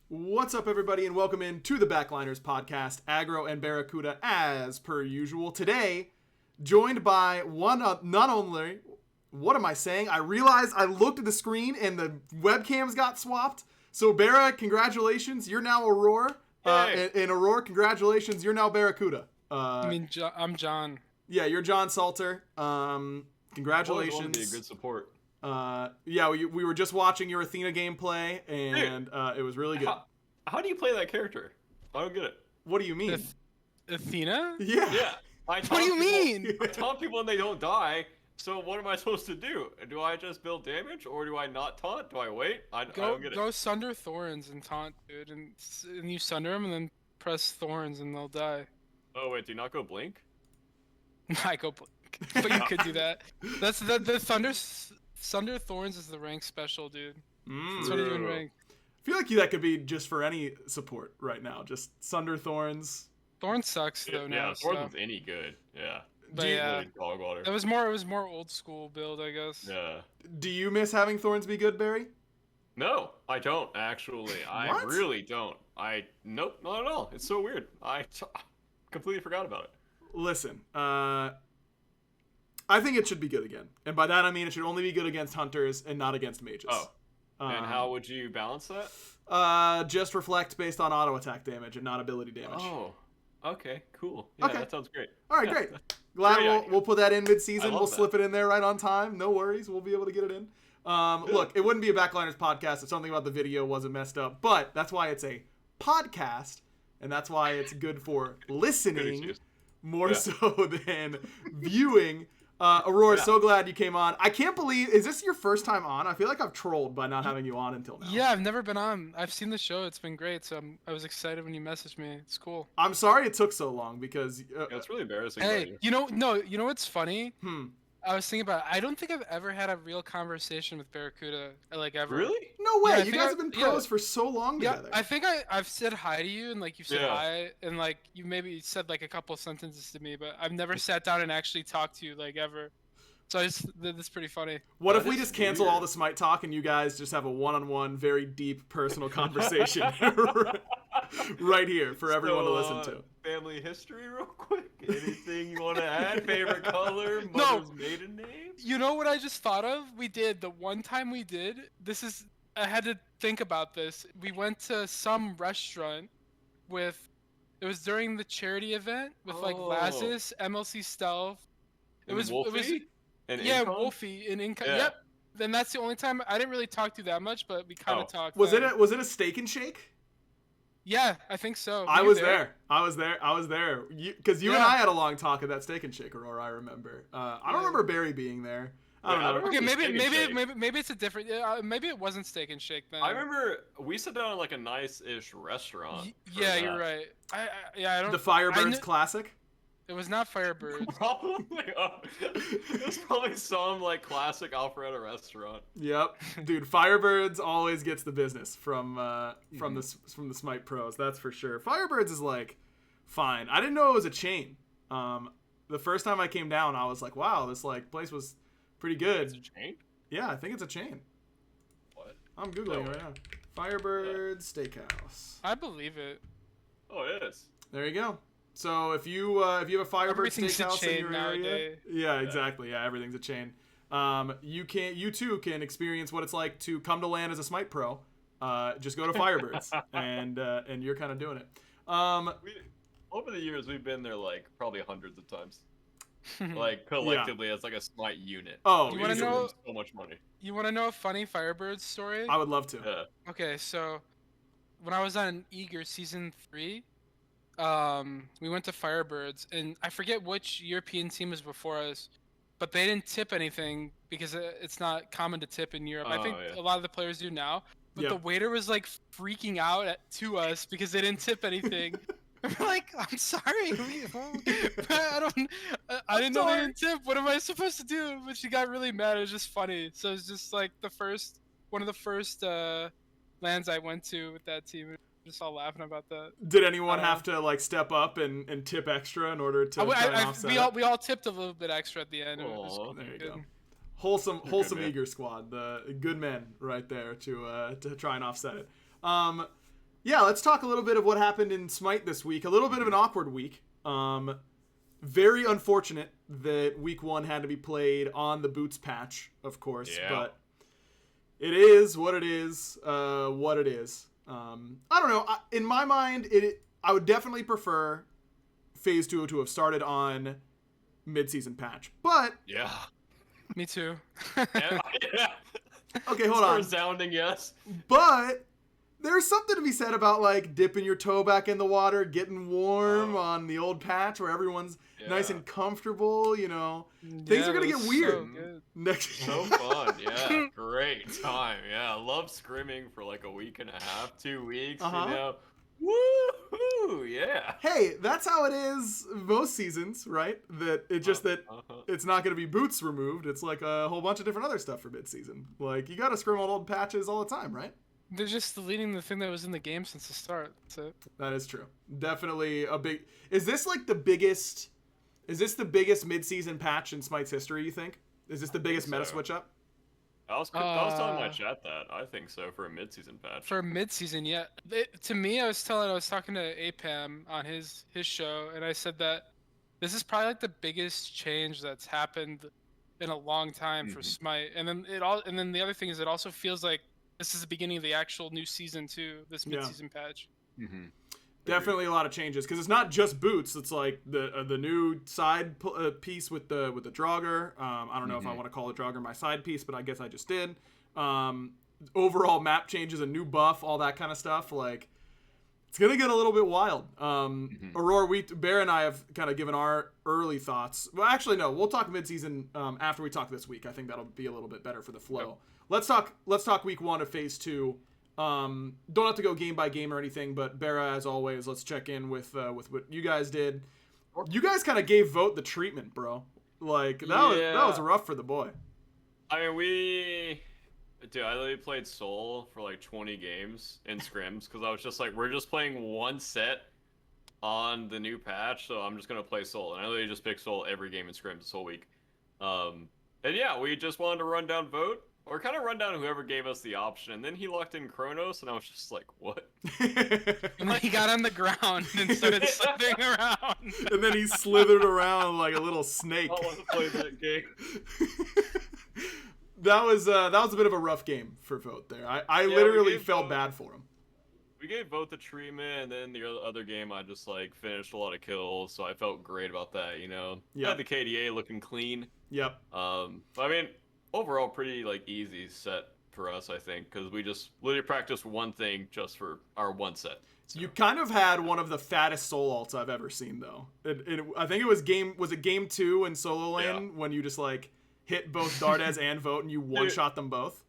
What's up, everybody, and welcome in to the Backliners podcast, Aggro and BaRRaCCuDDa, as per usual. Today, joined by not only, what am I saying? I realized I looked at the screen and the webcams got swapped. So, Barra, congratulations, you're now Aror. And Aror, congratulations, you're now BaRRaCCuDDa. I'm John. Yeah, you're John Salter. Congratulations. Always be a good support. Yeah, we were just watching your Athena gameplay, and it was really good. How do you play that character? I don't get it. What do you mean? Athena? Yeah. Yeah. What do you mean? I taunt people and they don't die. So what am I supposed to do? Do I just build damage, or do I not taunt? Do I wait? I don't get it. Go Sunder Thorns and taunt, dude, and you Sunder them and then press Thorns and they'll die. Oh wait, do you not go blink? I go blink, but you could do that. That's the Sunder Thorns is the rank special, dude. That's what you do in rank. I feel like that could be just for any support right now. Just Sunder Thorns. Thorn sucks though now. Yeah, Thorns is any good. Yeah. But yeah, dog water. it was more old school build, I guess. Yeah. Do you miss having Thorns be good, Barry? No, I don't actually. I really don't. Nope, not at all. It's so weird. I completely forgot about it. Listen, I think it should be good again. And by that I mean it should only be good against hunters and not against mages. Oh. And how would you balance that? Just reflect based on auto attack damage and not ability damage. Oh. Okay, cool. Yeah, Okay. That sounds great. All right, great. Glad we'll put that in mid-season. We'll slip it in there right on time. No worries. We'll be able to get it in. Look, it wouldn't be a Backliners podcast if something about the video wasn't messed up, but that's why it's a podcast, and that's why it's good for listening more so than viewing. Aurora, so glad you came on. I can't believe, is this your first time on? I feel like I've trolled by not having you on until now. Yeah, I've never been on. I've seen the show. It's been great. So I was excited when you messaged me. It's cool. I'm sorry it took so long because... it's really embarrassing. Hey, you know what's funny? I was thinking about it. I don't think I've ever had a real conversation with BaRRaCCuDDa, like, ever. Really? No way. Yeah, you guys have been pros for so long together. I think I've said hi to you, and like you've said hi, and like you maybe said like a couple sentences to me, but I've never sat down and actually talked to you like ever. So that's pretty funny. What if we just cancel all the Smite talk and you guys just have a one-on-one, very deep personal conversation right here for everyone to listen to? Family history real quick? Anything you want to add? Favorite color? Mother's maiden name? You know what I just thought of? The one time we did, I had to think about this. We went to some restaurant it was during the charity event with like Lazis, MLC Stealth. It was Wolfie? Wolfie in Income. Yep. Then that's the only time I didn't really talk to you that much, but we kind of talked. Was it a steak and shake? Yeah, I think so. I was there. Because you and I had a long talk at that steak and shake, Aurora. I remember. I don't remember Barry being there. I don't know. Okay, maybe it's a different. Maybe it wasn't steak and shake then. I remember we sat down at like a nice-ish restaurant. Yeah, you're right. I don't. The Firebirds Classic. It was not Firebirds. Probably. It was probably some like classic Alpharetta restaurant. Yep, dude. Firebirds always gets the business from the Smite pros. That's for sure. Firebirds is like fine. I didn't know it was a chain. The first time I came down, I was like, wow, this like place was pretty good. It's a chain? Yeah, I think it's a chain. What? I'm googling right now. Firebirds Steakhouse. I believe it. Oh, it is. There you go. So if you have a Firebird Steakhouse in your area, yeah, exactly, yeah, everything's a chain. You too can experience what it's like to come to land as a Smite pro. Just go to Firebirds, and you're kind of doing it. Over the years, we've been there like probably hundreds of times, like collectively as like a Smite unit. Oh, you want to know so much money? You want to know a funny Firebirds story? I would love to. Yeah. Okay, so when I was on Eager season 3. We went to Firebirds, and I forget which European team was before us, but they didn't tip anything because it's not common to tip in Europe. I think a lot of the players do now, but the waiter was like freaking out to us because they didn't tip anything. We're like, I'm sorry, I didn't know they didn't tip. What am I supposed to do? But she got really mad. It was just funny. So it's just like one of the first lands I went to with that team. Just all laughing about that. Did anyone have to like step up and tip extra in order to try and offset we all tipped a little bit extra at the end. There you go. Wholesome Eager squad, the good men right there to try and offset it. Yeah, let's talk a little bit of what happened in Smite this week. A little bit of an awkward week. Very unfortunate that week 1 had to be played on the boots patch, of course. Yeah. But it is what it is. I don't know. In my mind, I would definitely prefer Phase 2 to have started on Midseason patch. But Yeah. Me too. Yeah. okay, hold on. Resounding yes. But there's something to be said about like dipping your toe back in the water, getting warm on the old patch where everyone's nice and comfortable. You know, things are gonna get weird. So fun, yeah, great time, yeah. I love scrimming for like a week and a half, 2 weeks. You know, woohoo, yeah. Hey, that's how it is most seasons, right? That it just it's not gonna be boots removed. It's like a whole bunch of different other stuff for mid-season. Like you gotta scrim on old patches all the time, right? They're just deleting the thing that was in the game since the start. That's it. That is true. Definitely a big. Is this like the biggest? Is this the biggest mid-season patch in Smite's history? You think? Is this the biggest meta switch up? I was telling my chat that I think so for a mid-season patch. For mid-season, yeah. To me, I was talking to APAM on his show, and I said that this is probably like the biggest change that's happened in a long time for Smite. And then the other thing is it also feels like this is the beginning of the actual new season too. This mid-season patch. Definitely a lot of changes because it's not just boots. It's like the new side piece with the Draugr. I don't know if I want to call it Draugr my side piece, but I guess I just did. Overall map changes, a new buff, all that kind of stuff. Like it's gonna get a little bit wild. Aror, Bear and I have kind of given our early thoughts. Well, actually no, we'll talk mid-season after we talk this week. I think that'll be a little bit better for the flow. Yep. Let's talk week 1 of phase 2. Don't have to go game by game or anything, but BaRRA, as always, let's check in with what you guys did. You guys kind of gave Vote the treatment, bro. Like that was rough for the boy. I mean, I literally played Soul for like 20 games in scrims because I was just like, we're just playing one set on the new patch, so I'm just gonna play Soul, and I literally just picked Soul every game in scrims this whole week. And yeah, we just wanted to run down Vote. Or kind of run down whoever gave us the option, and then he locked in Kronos, and I was just like, what? And then he got on the ground and started slithering around. And then he slithered around like a little snake. I want to play that game. That was a bit of a rough game for Vote there. I literally felt bad for him. We gave Vote the treatment, and then the other game I just like finished a lot of kills, so I felt great about that, you know? Yeah. Had the KDA looking clean. Yep. I mean, overall pretty like easy set for us, I think, because we just literally practiced one thing just for our one set. So. You kind of had one of the fattest Soul ults I've ever seen, though. I think it was game 2 in solo lane when you just like hit both Dardes and Vote and you one-shot them both.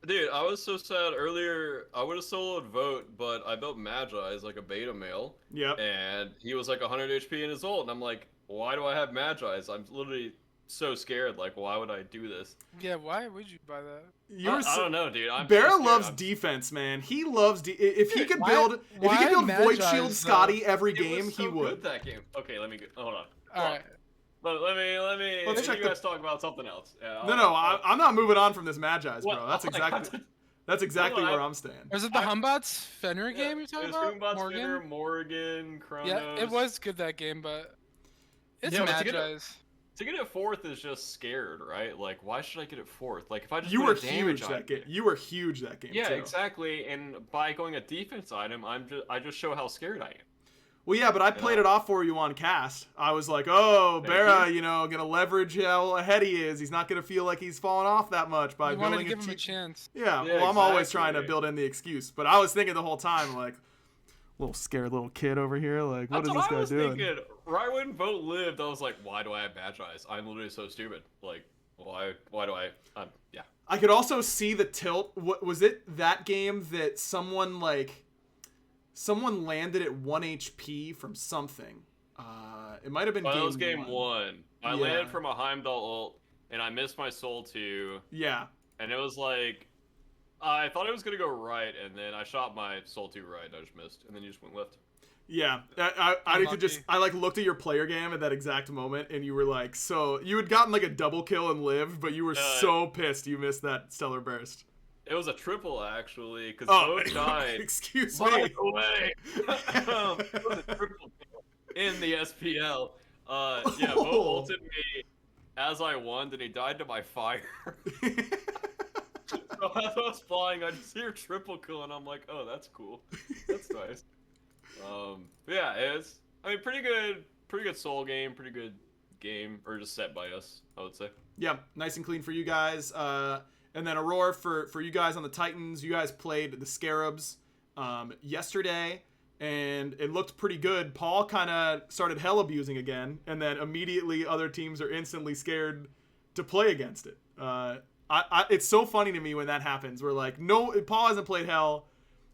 Dude, I was so sad earlier. I would have soloed Vote, but I built Magi as like a beta male. Yep. And he was like 100 HP in his ult, and I'm like, why do I have Magi? I'm literally so scared. Like, why would I do this? Yeah, why would you buy that? I don't know, dude. BaRRA loves defense, man. He loves if he could build Void Shield Scotty every game, he would. Good that game. Okay, let me hold on. All right. Let me. Let's check. You guys talk about something else. Yeah, no. I'm not moving on from this Magi's, bro. That's exactly where I'm staying. Was it the Humbots Fenrir game you're talking about? Humbots Fenrir, Morgan, Kronos. Yeah, it was good that game, but it's Magi's. To get it 4th is just scared, right? Like, why should I get it 4th? Like, if I just you were huge that game. You were huge that game. Yeah, too. Exactly. And by going a defense item, I just show how scared I am. Well, yeah, but I played it off for you on cast. I was like, oh, BaRRA, gonna leverage how ahead he is. He's not gonna feel like he's falling off that much by building wanted to give him a chance. Yeah, well, I'm always trying to build in the excuse, but I was thinking the whole time, like, little scared little kid over here, like, what is this guy doing? Thinking. Right when Vote lived, I was like, why do I have Magi's? I'm literally so stupid. Like, why do I? Yeah. I could also see the tilt. What was it? That game that someone landed at 1 HP from something. It might have been it was game 1. I landed from a Heimdall ult, and I missed my Soul 2. Yeah. And it was like, I thought it was gonna go right, and then I shot my Soul 2 right, and I just missed, and then you just went left. Yeah, I like looked at your player game at that exact moment, and you were like, so you had gotten like a double kill and lived, but you were so pissed you missed that stellar burst. It was a triple actually, because Oh, both died. excuse By me. the way, it was a triple kill in the SPL. Yeah, Bo Oh. ulted me as I won, and he died to my fire. So as I was flying, I just hear triple kill, and I'm like, oh, that's cool. That's nice. Yeah, it's, I mean, pretty good soul game, pretty good game, or just set by us, I would say. Yeah, nice and clean for you guys. And then Aror for you guys on the Titans. You guys played the Scarabs yesterday, and it looked pretty good. Paul kind of started hell abusing again, and then immediately other teams are instantly scared to play against it. It's so funny to me when that happens. We're like, no, Paul hasn't played hell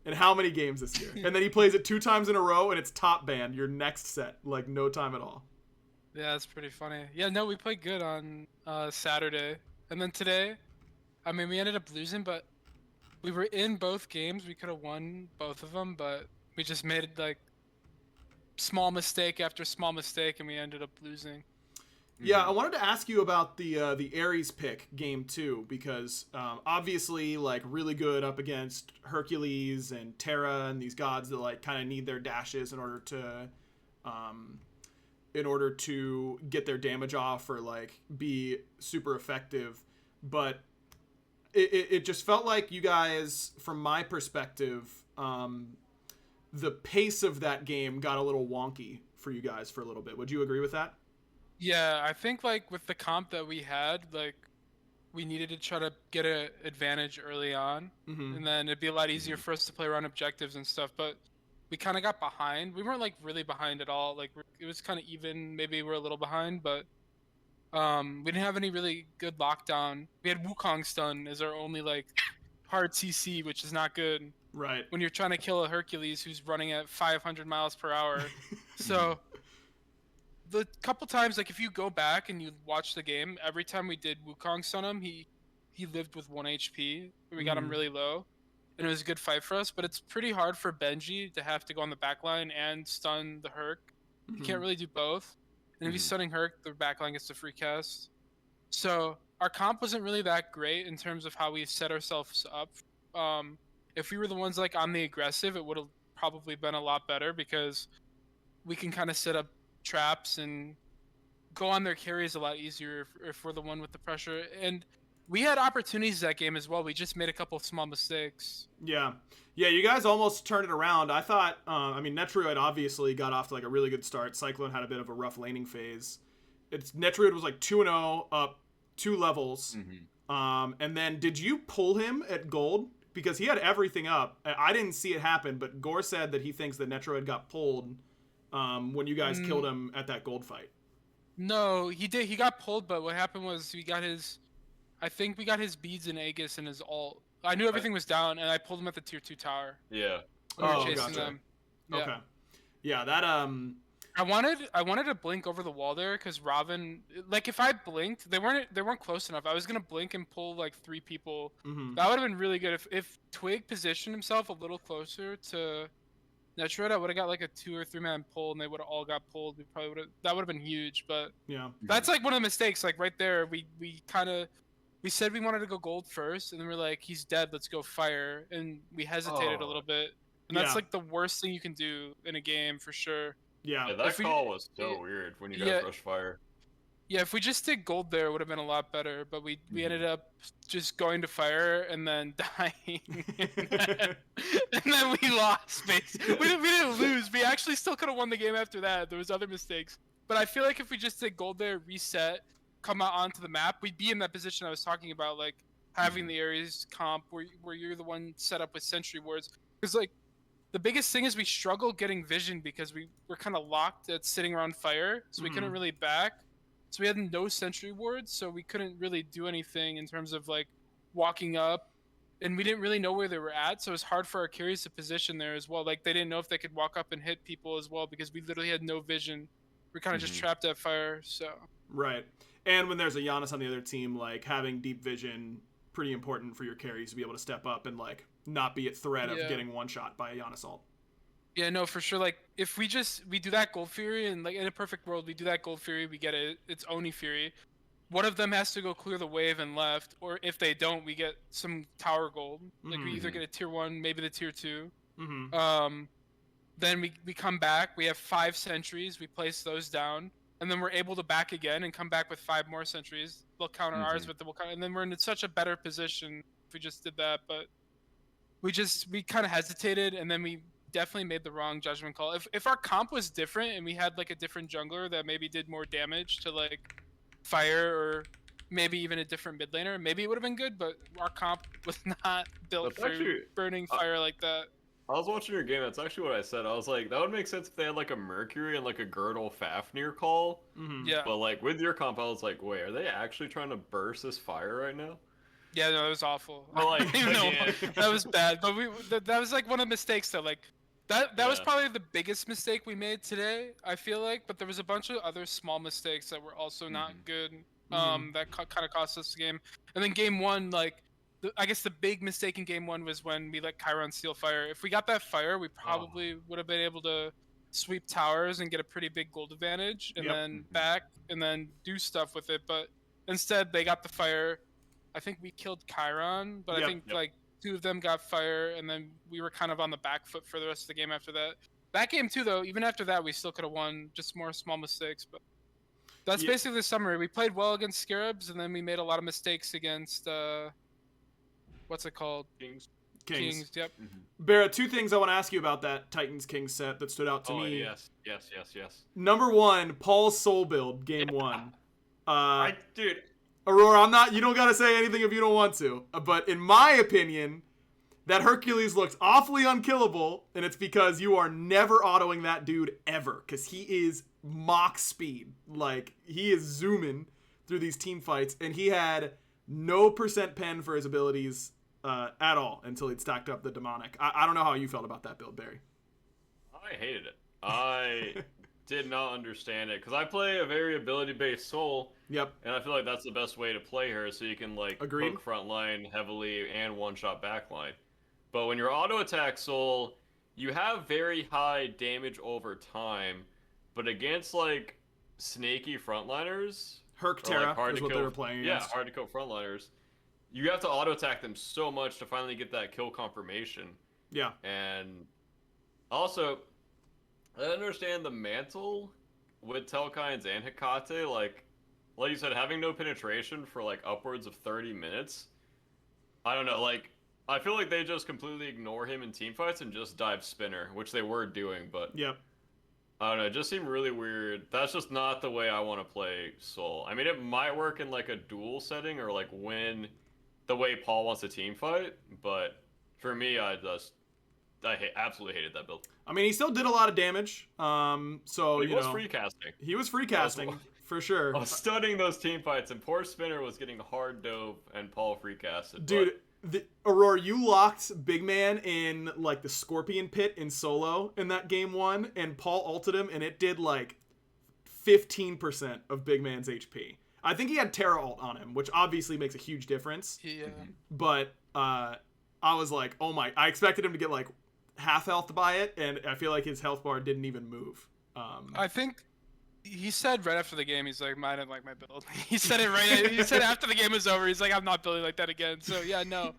in how many games this year? And then he plays it 2 times in a row, and it's top ban your next set, like no time at all. Yeah, that's pretty funny. Yeah, no, we played good on Saturday, and then today, I mean, we ended up losing, but we were in both games. We could have won both of them, but we just made like small mistake after small mistake, and we ended up losing. Yeah, I wanted to ask you about the Ares pick game 2, because obviously, like, really good up against Hercules and Terra and these gods that like kind of need their dashes in order to get their damage off or like be super effective. But it just felt like you guys, from my perspective, the pace of that game got a little wonky for you guys for a little bit. Would you agree with that? Yeah, I think like with the comp that we had, like we needed to try to get an advantage early on, and then it'd be a lot easier for us to play around objectives and stuff. But we kind of got behind. We weren't like really behind at all. Like it was kind of even. Maybe we're a little behind, but we didn't have any really good lockdown. We had Wukong stun as our only like hard CC, which is not good. Right. When you're trying to kill a Hercules who's running at 500 miles per hour. So the couple times, like if you go back and you watch the game, every time we did Wukong stun him, he lived with 1 HP. We got him really low, and it was a good fight for us. But it's pretty hard for Benji to have to go on the backline and stun the Herc. He can't really do both. And if he's stunning Herc, the backline gets the free cast. So our comp wasn't really that great in terms of how we set ourselves up. If we were the ones like on the aggressive, it would have probably been a lot better, because we can kind of set up traps and go on their carries a lot easier if we're the one with the pressure. And we had opportunities that game as well. We just made a couple of small mistakes. Yeah, you guys almost turned it around. I thought, I mean, Netroid obviously got off to like a really good start. Cyclone had a bit of a rough laning phase. Netroid was like 2-0 up 2 levels. And then did you pull him at gold? Because he had everything up. I didn't see it happen, but Gore said that he thinks that Netroid got pulled when you guys killed him at that gold fight. No, he did. He got pulled, but what happened was I think we got his beads and Aegis and his ult. I knew everything was down, and I pulled him at the tier 2 tower. Yeah. We were chasing them. Yeah. Okay. Yeah, that I wanted to blink over the wall there, because Robin, like if I blinked, they weren't close enough. I was gonna blink and pull like 3 people. That would have been really good if Twig positioned himself a little closer to Netroid. I would have got like a 2 or 3 man pull, and they would have all got pulled. That would have been huge. But yeah, that's like one of the mistakes. Like right there, we said we wanted to go gold first, and then we're like, he's dead, let's go fire, and we hesitated a little bit. And that's like the worst thing you can do in a game for sure. Yeah, that call was so weird when you guys rush fire. Yeah, if we just did gold there, it would have been a lot better. But we ended up just going to fire and then dying. and then we lost, basically. We didn't lose. We actually still could have won the game after that. There was other mistakes. But I feel like if we just did gold there, reset, come out onto the map, we'd be in that position I was talking about, like having the Ares comp where you're the one set up with sentry wards. Because like the biggest thing is we struggle getting vision, because we were kind of locked at sitting around fire, so we couldn't really back. So we had no sentry wards, so we couldn't really do anything in terms of like walking up, and we didn't really know where they were at, so it was hard for our carries to position there as well. Like they didn't know if they could walk up and hit people as well, because we literally had no vision. We're kind of just trapped at fire. So right. And when there's a Giannis on the other team, like having deep vision, pretty important for your carries to be able to step up and like not be at threat of getting one shot by a Giannis ult. Yeah, no, for sure. Like if we do that Gold Fury, and like in a perfect world we do that Gold Fury, we get its Oni Fury, one of them has to go clear the wave and left, or if they don't, we get some tower gold. Like we either get a tier 1, maybe the tier 2. Then we come back. We have 5 sentries. We place those down, and then we're able to back again and come back with 5 more sentries. They'll counter ours, but we'll and then we're in such a better position if we just did that. But we kind of hesitated, and then we definitely made the wrong judgment call. If our comp was different and we had like a different jungler that maybe did more damage to like fire, or maybe even a different mid laner, maybe it would have been good. But our comp was not built for burning fire like that. I was watching your game. That's actually what I said. I was like, that would make sense if they had like a Mercury and like a Girdle Fafnir call. Yeah. But like with your comp, I was like, wait, are they actually trying to burst this fire right now? Yeah, no, it was awful. But like, that was bad. But that was like one of the mistakes though. Like that was probably the biggest mistake we made today, I feel like. But there was a bunch of other small mistakes that were also not good. That kind of cost us the game. And then game 1, like. I guess the big mistake in game 1 was when we let Chiron steal fire. If we got that fire, we probably would have been able to sweep towers and get a pretty big gold advantage, and then back and then do stuff with it. But instead, they got the fire. I think we killed Chiron, but I think like 2 of them got fire, and then we were kind of on the back foot for the rest of the game after that. That game too, though, even after that, we still could have won. Just more small mistakes, but that's basically the summary. We played well against Scarabs, and then we made a lot of mistakes against. What's it called? Kings. Yep. BaRRa, 2 things I want to ask you about that Titans Kings set that stood out to me. Yes. Number 1, Paul's soul build, game 1. Dude. Aror, you don't got to say anything if you don't want to. But in my opinion, that Hercules looks awfully unkillable, and it's because you are never autoing that dude ever, because he is Mach speed. Like, he is zooming through these team fights, and he had no percent pen for his abilities at all until he'd stacked up the demonic. I don't know how you felt about that build, Barry. I hated it. I did not understand it because I play a very ability-based soul. Yep. And I feel like that's the best way to play her, so you can like poke front line heavily and one-shot backline. But when you're auto-attack soul, you have very high damage over time, but against like snaky frontliners. Herc Terra is what they were playing against. Yeah, hard to kill frontliners. You have to auto-attack them so much to finally get that kill confirmation. Yeah. And also, I understand the mantle with Telkynes and Hecate. Like you said, having no penetration for like upwards of 30 minutes. I don't know, like, I feel like they just completely ignore him in teamfights and just dive spinner, which they were doing, but... Yep. I don't know, it just seemed really weird. That's just not the way I want to play Soul. I mean, it might work in like a duel setting or like when the way Paul wants to team fight, but for me, I absolutely hated that build. I mean, he still did a lot of damage. So he was free casting. He was free casting for sure. I was studying those team fights, and poor Spinner was getting hard dove, and Paul free casted. Dude. Aurora, you locked Big Man in like the Scorpion Pit in solo in that game 1, and Paul ulted him, and it did like 15% of Big Man's HP. I think he had Terra ult on him, which obviously makes a huge difference. Yeah. But I was like, oh my! I expected him to get like half health by it, and I feel like his health bar didn't even move. I think he said right after the game, he's like, I didn't like my build. He said it right. He said after the game was over, he's like, I'm not building like that again. So yeah, no.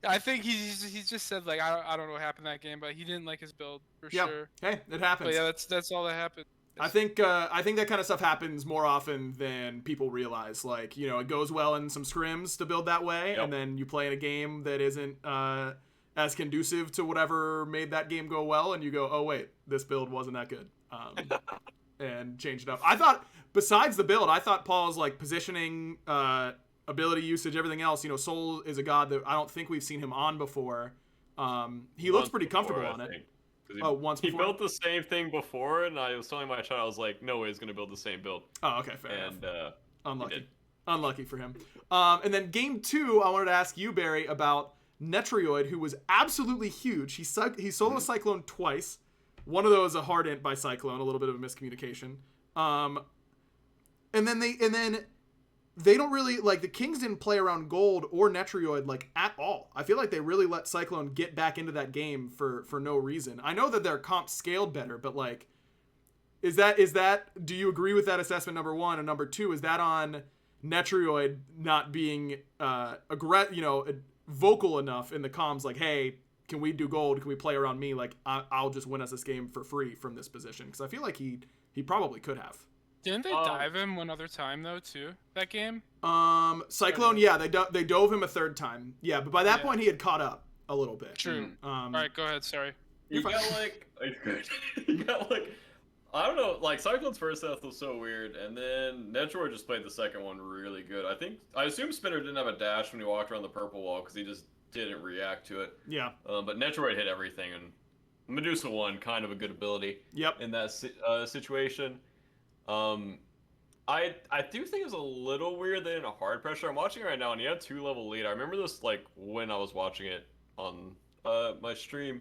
I think he's just said like, I don't know what happened that game, but he didn't like his build for sure. Hey, it happens. But yeah, that's all that happened. I think that kind of stuff happens more often than people realize. Like, you know, it goes well in some scrims to build that way, and then you play in a game that isn't as conducive to whatever made that game go well, and you go, oh wait, this build wasn't that good. And change it up. I thought, besides the build, I thought Paul's like positioning, ability usage, everything else, you know, Soul is a god that I don't think we've seen him on before. He looks pretty comfortable on it. Once before? He built the same thing before, and I was telling my child, I was like, no way he's going to build the same build. Oh, okay, fair enough. Unlucky for him. And then game 2, I wanted to ask you, Barry, about Netrioid, who was absolutely huge. He solo Cyclone twice. One of those a hard int by Cyclone, a little bit of a miscommunication. And then they don't really, like, the Kings didn't play around Gold or Netrioid, like, at all. I feel like they really let Cyclone get back into that game for no reason. I know that their comp scaled better, but, like, is that do you agree with that assessment, number 1? And number 2, is that on Netrioid not being vocal enough in the comms, like, hey, can we do gold? Can we play around me? Like, I'll just win us this game for free from this position, because I feel like he probably could have. Didn't they dive him one other time though too? That game? Cyclone, yeah, they dove him a third time. Yeah, but by that point he had caught up a little bit. True. All right, go ahead. Sorry. You got like, I don't know, like Cyclone's first death was so weird, and then Netroid just played the second one really good. I assume Spinner didn't have a dash when he walked around the purple wall because he just didn't react to it. Yeah. But Netroid hit everything, and Medusa won, kind of a good ability. Yep. In that situation. I do think it was a little weird that in a hard pressure. I'm watching it right now, and he had 2-level lead. I remember this like when I was watching it on my stream,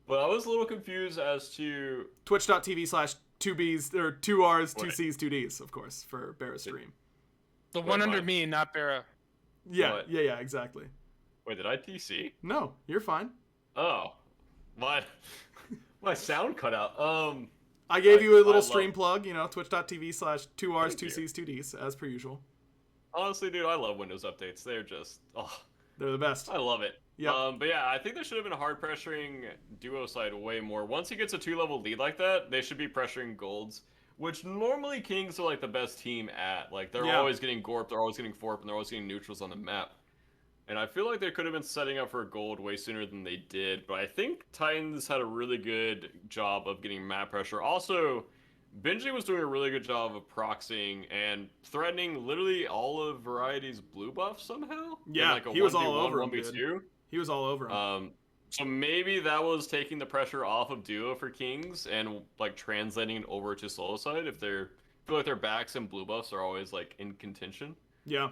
but I was a little confused as to twitch.tv/2Bs or 2Rs, 2Cs, 2Ds, of course, for BaRRa's stream. The one under me, not BaRRa. Yeah, what? yeah, exactly. Wait, did I TC? No, you're fine. Oh, my sound cut out. I gave you a little stream plug, twitch.tv/2Rs, 2Cs, 2Ds, as per usual. Honestly, dude, I love Windows updates. They're just, they're the best. I love it. Yeah. But yeah, I think there should have been a hard pressuring duo side way more. Once he gets a 2-level lead like that, they should be pressuring golds, which normally Kings are like the best team at. Like they're always getting gorped, they're always getting forp, and they're always getting neutrals on the map. And I feel like they could have been setting up for gold way sooner than they did. But I think Titans had a really good job of getting map pressure. Also, Benji was doing a really good job of proxying and threatening literally all of Variety's blue buff somehow. Yeah, like he was all over him, 1v2. dude. He was all over him. So maybe that was taking the pressure off of duo for Kings and like translating it over to solo side if I feel like their backs and blue buffs are always like in contention. Yeah.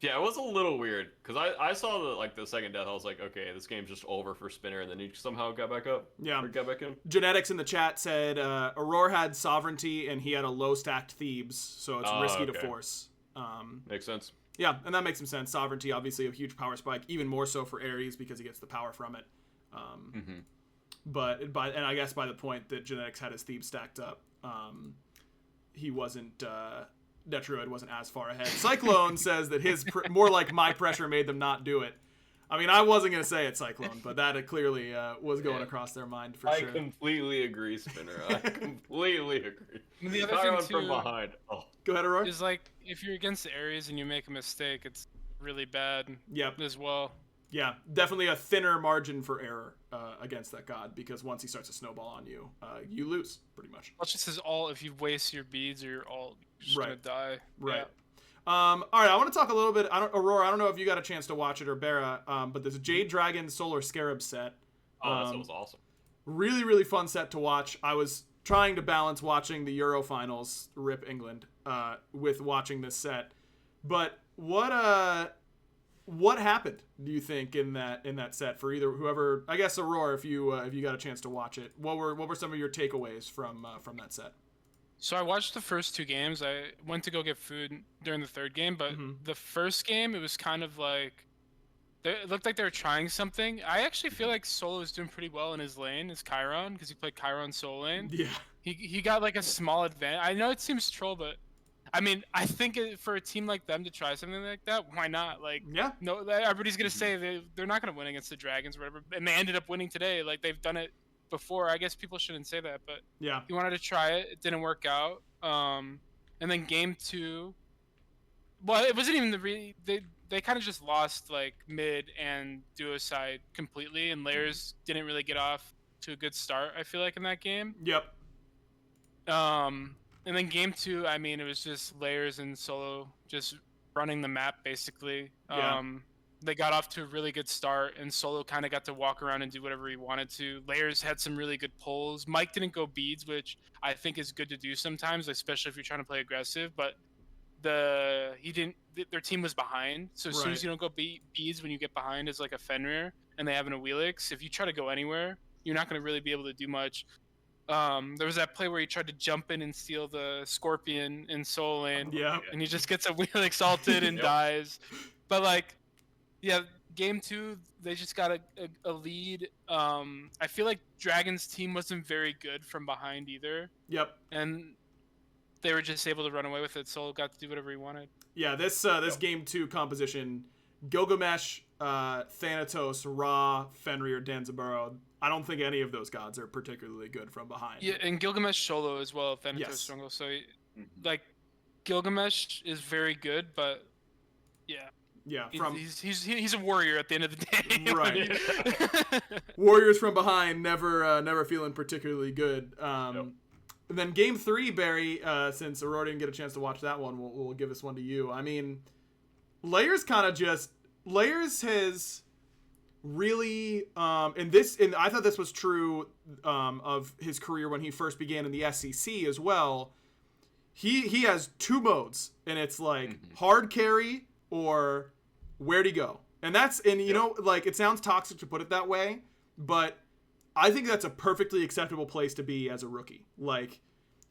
Yeah, it was a little weird because I saw the second death. I was like, okay, this game's just over for Spinner, and then he somehow got back up. Yeah, or got back in. Genetics in the chat said Aror had sovereignty and he had a low stacked Thebes, so it's risky to force. Makes sense. Yeah, and that makes some sense. Sovereignty, obviously, a huge power spike, even more so for Ares because he gets the power from it. But and I guess by the point that Genetics had his Thebes stacked up, he wasn't. Netroid wasn't as far ahead. Cyclone says that his more like my pressure made them not do it. I mean, I wasn't going to say it, Cyclone, but that clearly was going across their mind for sure. I completely agree, Spinner. I completely agree. And the other thing too, from behind. Go ahead, Aror. Is like if you're against the Ares and you make a mistake, it's really bad. Yep. As well. Yeah, definitely a thinner margin for error against that god because once he starts to snowball on you, you lose pretty much. Well, just as all if you waste your beads or you're just gonna die. Right. Yeah. All right, I want to talk a little bit. Aurora, I don't know if you got a chance to watch it or BaRRa, but there's a Jade Dragon Solar Scarab set. That was awesome. Really, really fun set to watch. I was trying to balance watching the Euro Finals, RIP England, with watching this set. But what happened, do you think, in that set for either whoever? I guess Aurora, if you got a chance to watch it, what were some of your takeaways from that set? So I watched the first two games. I went to go get food during the third game, but the first game it was kind of like it looked like they were trying something. I actually feel like Solo is doing pretty well in his lane, his Chiron, because he played Chiron solo lane. Yeah. He got like a small advantage. I know it seems troll, but I mean, I think for a team like them to try something like that, why not? Like, yeah. No, everybody's gonna say they're not gonna win against the Dragons or whatever, and they ended up winning today. Like they've done it before. I guess people shouldn't say that, but yeah, he wanted to try it. It didn't work out. And then game two, well, it wasn't even they kind of just lost like mid and duo side completely, and Layers didn't really get off to a good start. I feel like in that game. Yep. And then game two, I mean, it was just Layers and Solo just running the map basically. Yeah. They got off to a really good start, and Solo kind of got to walk around and do whatever he wanted to. Layers had some really good pulls. Mike didn't go beads, which I think is good to do sometimes, especially if you're trying to play aggressive. But their team was behind, so as soon as you don't go beads when you get behind as like a Fenrir and they have an Awilix, if you try to go anywhere, you're not going to really be able to do much. There was that play where he tried to jump in and steal the Scorpion in solo lane, and he just gets a Awilix ulted and dies. But like, yeah, game two, they just got a lead. I feel like Dragon's team wasn't very good from behind either. Yep. And they were just able to run away with it. Soul got to do whatever he wanted. Yeah, this game 2 composition, Gilgamesh, Thanatos, Ra, Fenrir, Danzaburou. I don't think any of those gods are particularly good from behind. Yeah, and Gilgamesh solo as well, Thanatos Yes. jungle. So, like, Gilgamesh is very good, but yeah. Yeah, he's a warrior at the end of the day. Right. Warriors from behind never feeling particularly good. And then game 3, Barry, since Aror didn't get a chance to watch that one, we'll give this one to you. I mean, Layers has really and I thought this was true of his career when he first began in the SEC as well. He has 2 modes, and it's like hard carry or where'd he go? And you know, like, it sounds toxic to put it that way, but I think that's a perfectly acceptable place to be as a rookie. Like,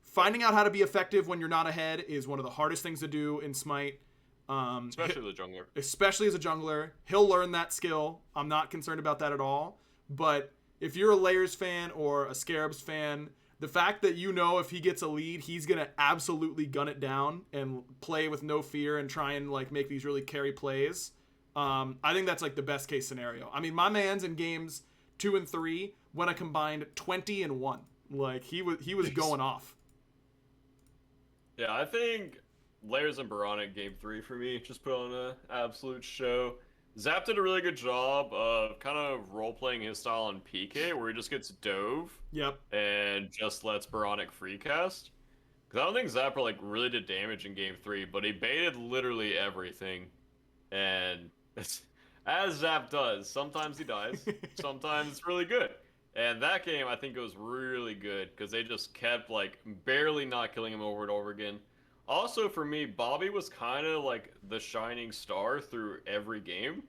finding out how to be effective when you're not ahead is one of the hardest things to do in Smite. Especially the jungler. Especially as a jungler. He'll learn that skill. I'm not concerned about that at all. But if you're a Layers fan or a Scarabs fan, the fact that you know if he gets a lead, he's going to absolutely gun it down and play with no fear and try and, like, make these really carry plays. I think that's, like, the best case scenario. I mean, my man's in games 2 and 3 when I combined 20 and 1. Like, he was going off. Yeah, I think Layers and BaRRaCCuDDa game 3 for me just put on an absolute show. Zap did a really good job of kind of role-playing his style on PK, where he just gets dove. Yep. And just lets BaRRaCCuDDa free cast. Because I don't think Zapper, like, really did damage in game 3, but he baited literally everything. And as Zap does, sometimes he dies, sometimes it's really good. And that game, I think, it was really good, because they just kept, like, barely not killing him over and over again. Also, for me, Bobby was kind of like the shining star through every game.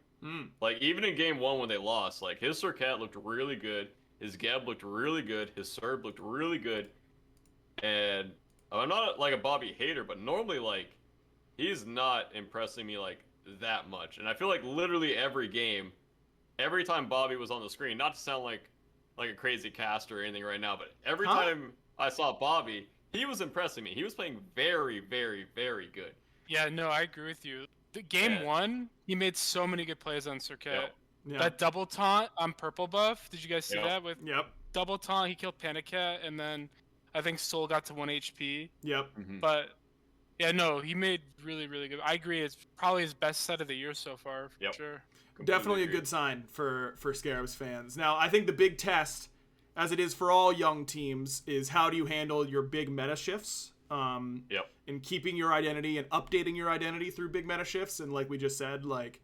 Like, even in game 1 when they lost, like, his Surcat looked really good, his Geb looked really good, his Serb looked really good. And I'm not, like, a Bobby hater, but normally, like, he's not impressing me, like, that much. And I feel like literally every game, every time Bobby was on the screen, not to sound like a crazy caster or anything right now, but every time I saw Bobby, he was impressing me. He was playing very, very, very good. Yeah, no, I agree with you. The game 1, he made so many good plays on Surcat. Yep. That double taunt on purple buff, did you guys see that? With Yep. double taunt, he killed Panicat, and then I think Soul got to 1 HP. Yep. But yeah, no, he made really, really good. I agree, it's probably his best set of the year so far, for sure. Definitely a good sign for Scarabs fans. Now, I think the big test, as it is for all young teams, is how do you handle your big meta shifts? And keeping your identity and updating your identity through big meta shifts. And like we just said, like,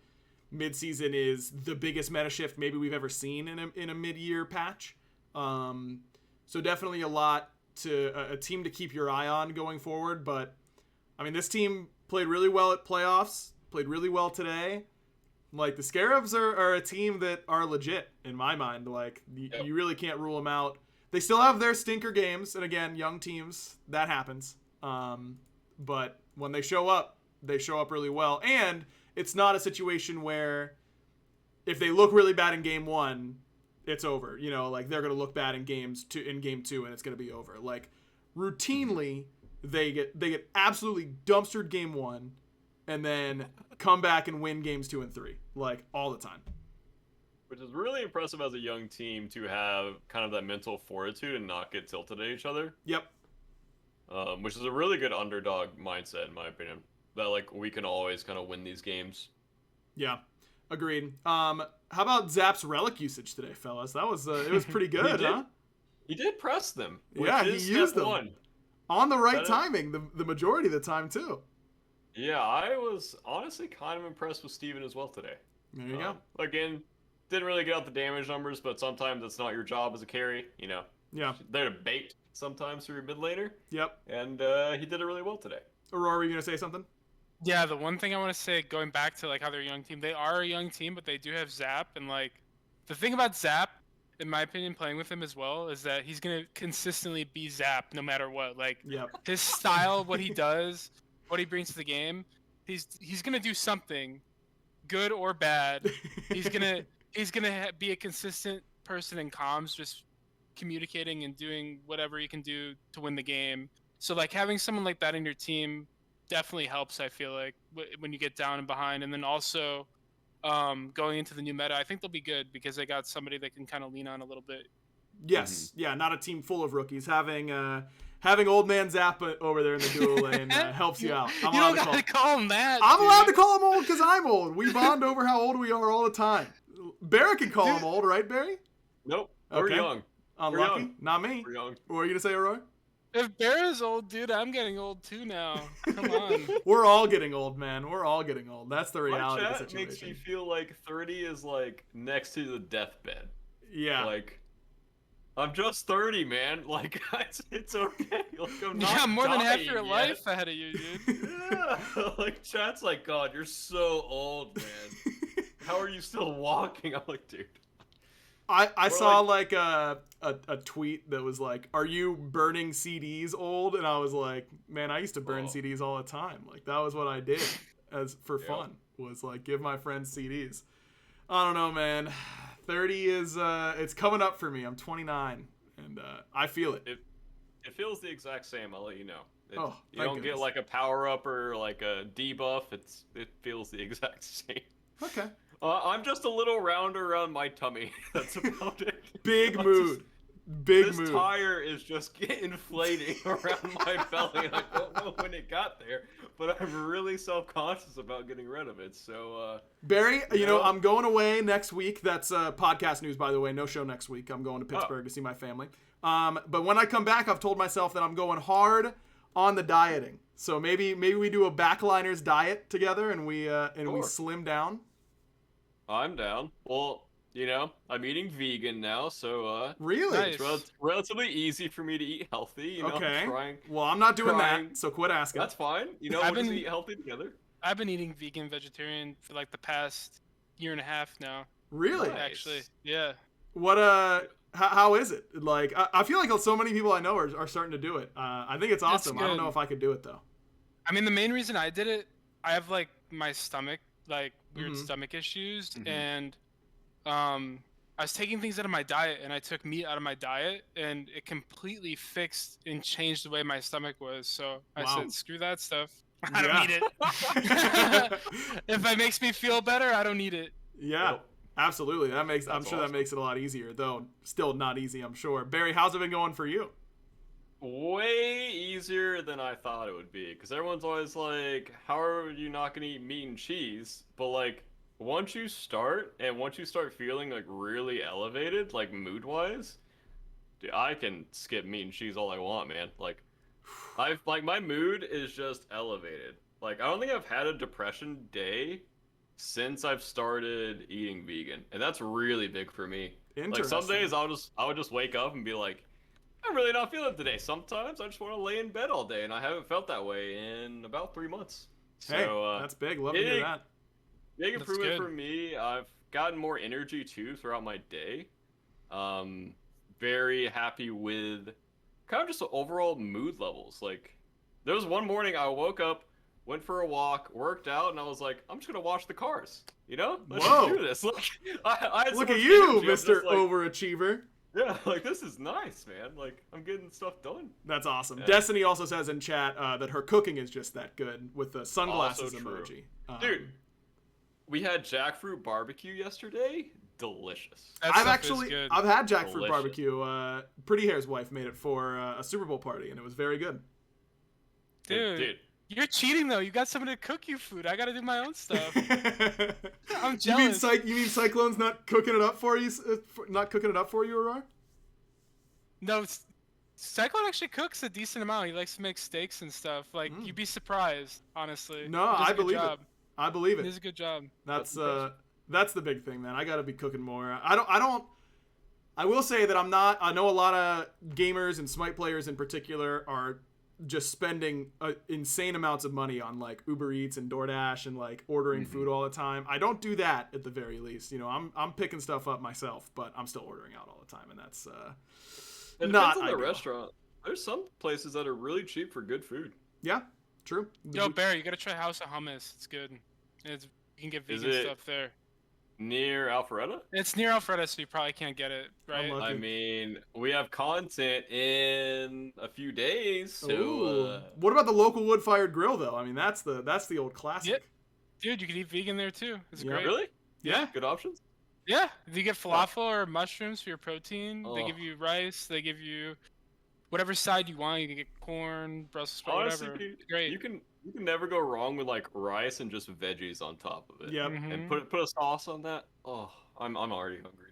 Midseason is the biggest meta shift maybe we've ever seen in a mid-year patch. So definitely a team to keep your eye on going forward. But I mean, this team played really well at playoffs, played really well today. Like, the Scarabs are a team that are legit in my mind. Like, you really can't rule them out. They still have their stinker games, and again, young teams, that happens. But when they show up really well. And it's not a situation where if they look really bad in game 1, it's over. You know, like, they're going to look bad in game 2, and it's going to be over. Like, routinely, they get absolutely dumpstered game 1, and then come back and win games 2 and 3, like, all the time. Which is really impressive as a young team to have kind of that mental fortitude and not get tilted at each other. Yep. Which is a really good underdog mindset, in my opinion. That, like, we can always kind of win these games. Yeah, agreed. How about Zap's relic usage today, fellas? That was it was pretty good, huh? He did press them. Yeah, he used them on the right timing, the majority of the time too. Yeah, I was honestly kind of impressed with Steven as well today. There you go. Again, didn't really get out the damage numbers, but sometimes it's not your job as a carry, you know. Yeah. They're to bait sometimes through your mid laner. Yep. And he did it really well today. Aurora, are you going to say something? Yeah, the one thing I want to say, going back to, like, how they're a young team, they are a young team, but they do have Zap, and, like, the thing about Zap, in my opinion, playing with him as well, is that he's going to consistently be Zap no matter what. Like, his style, what he does, what he brings to the game, he's going to do something, good or bad. He's going to be a consistent person in comms, just communicating and doing whatever he can do to win the game. So like having someone like that in your team definitely helps. I feel like when you get down and behind, and then also going into the new meta, I think they'll be good because they got somebody that can kind of lean on a little bit. Yes, yeah, not a team full of rookies. Having old man Zappa over there in the duo lane helps you out. You don't gotta call him that. I'm dude. allowed to call him old because I'm old. We bond over how old we are all the time. Barry can call him old, right, Barry? Nope. Okay. We're young. Unlucky. We're young. Not me. We're young. What were you gonna say, Aror? If Bear's old, dude, I'm getting old too now. Come on. We're all getting old, man. We're all getting old. That's the reality My of chat the situation. makes me feel like 30 is like next to the deathbed. Yeah. Like, I'm just 30, man. Like, it's okay. Like, I'm not You got more than half dying your yet. life ahead of you, dude. Yeah. Like, chat's like, God, you're so old, man. How are you still walking? I'm like, dude. I saw like a tweet that was like, "Are you burning CDs old?" And I was like, "Man, I used to burn CDs all the time. Like that was what I did for fun. Was like give my friends CDs." I don't know, man. 30 is it's coming up for me. I'm 29, and I feel it. It feels the exact same. I'll let you know. You thank don't get goodness. like a power up or like a debuff. It feels the exact same. Okay. I'm just a little rounder around my tummy. That's about it. Big mood. Big this mood. tire is just inflating around my belly, and I don't know when it got there, but I'm really self-conscious about getting rid of it. So, Barry, you know, I'm going away next week. That's podcast news, by the way. No show next week. I'm going to Pittsburgh to see my family. But when I come back, I've told myself that I'm going hard on the dieting. So maybe we do a Backliners diet together, and we slim down. I'm down. Well, you know, I'm eating vegan now, so really, it's relatively easy for me to eat healthy. You know, okay. I'm well, I'm not doing that, so quit asking. That's fine. You know, we'll just eat healthy together. I've been eating vegan, vegetarian for like the past year and a half now. Really? Nice. Actually, yeah. What how is it? Like, I feel like so many people I know are starting to do it. I think it's awesome. I don't know if I could do it though. I mean, the main reason I did it, I have like my stomach, like weird stomach issues, and I was taking things out of my diet, and I took meat out of my diet, and it completely fixed and changed the way my stomach was. So I said, screw that stuff. I don't need it. If it makes me feel better, I don't need it. Yeah, absolutely. I'm sure awesome. That makes it a lot easier, though. Still not easy, I'm sure. Barry, how's it been going for you? Way easier than I thought it would be, because everyone's always like, how are you not gonna eat meat and cheese? But like, once you start feeling like really elevated, like mood wise, dude, I can skip meat and cheese all I want, man. Like, my mood is just elevated. Like, I don't think I've had a depression day since I've started eating vegan, and that's really big for me. Like, some days I would just wake up and be like, I'm really not feeling it today. Sometimes I just want to lay in bed all day, and I haven't felt that way in about 3 months. So, hey, that's big. Love to hear that. Big improvement for me. I've gotten more energy too throughout my day. Very happy with kind of just the overall mood levels. Like, there was one morning I woke up, went for a walk, worked out, and I was like, I'm just gonna wash the cars. You know? Let's just do this. Look, I had Look so at much you, energy. Mr. Overachiever. Yeah, like, this is nice, man. Like, I'm getting stuff done. That's awesome. Yeah. Destiny also says in chat that her cooking is just that good with the sunglasses emoji. Dude, we had jackfruit barbecue yesterday. Delicious. I've had jackfruit barbecue. Pretty Hair's wife made it for a Super Bowl party, and it was very good. Dude. You're cheating though. You got someone to cook you food. I gotta do my own stuff. I'm jealous. You mean Cyclone's not cooking it up for you? Not cooking it up for you, Aror? No, Cyclone actually cooks a decent amount. He likes to make steaks and stuff. Like, you'd be surprised, honestly. No, I believe it. I believe it. He does a good job. That's the big thing, man. I gotta be cooking more. I will say that I know a lot of gamers and Smite players in particular are just spending insane amounts of money on like Uber Eats and DoorDash and like ordering food all the time. I don't do that at the very least. You know, I'm picking stuff up myself, but I'm still ordering out all the time, and that's it depends on the restaurant. There's some places that are really cheap for good food. Yeah, true. Yo, Barry, you gotta try House of Hummus. It's good. You can get vegan stuff there. Near Alpharetta? It's near Alpharetta, so you probably can't get it, right? Unlucky. I mean, we have content in a few days, so Ooh. What about the local wood-fired grill though? I mean, that's the old classic. Yep. Dude, you can eat vegan there too. It's great. really? Yeah. Good options? Yeah. You get falafel or mushrooms for your protein. Oh. They give you rice. They give you whatever side you want. You can get corn, Brussels sprout, Honestly, whatever. dude, It's great. you can never go wrong with like rice and just veggies on top of it. Yep. And put a sauce on that. Oh, I'm already hungry.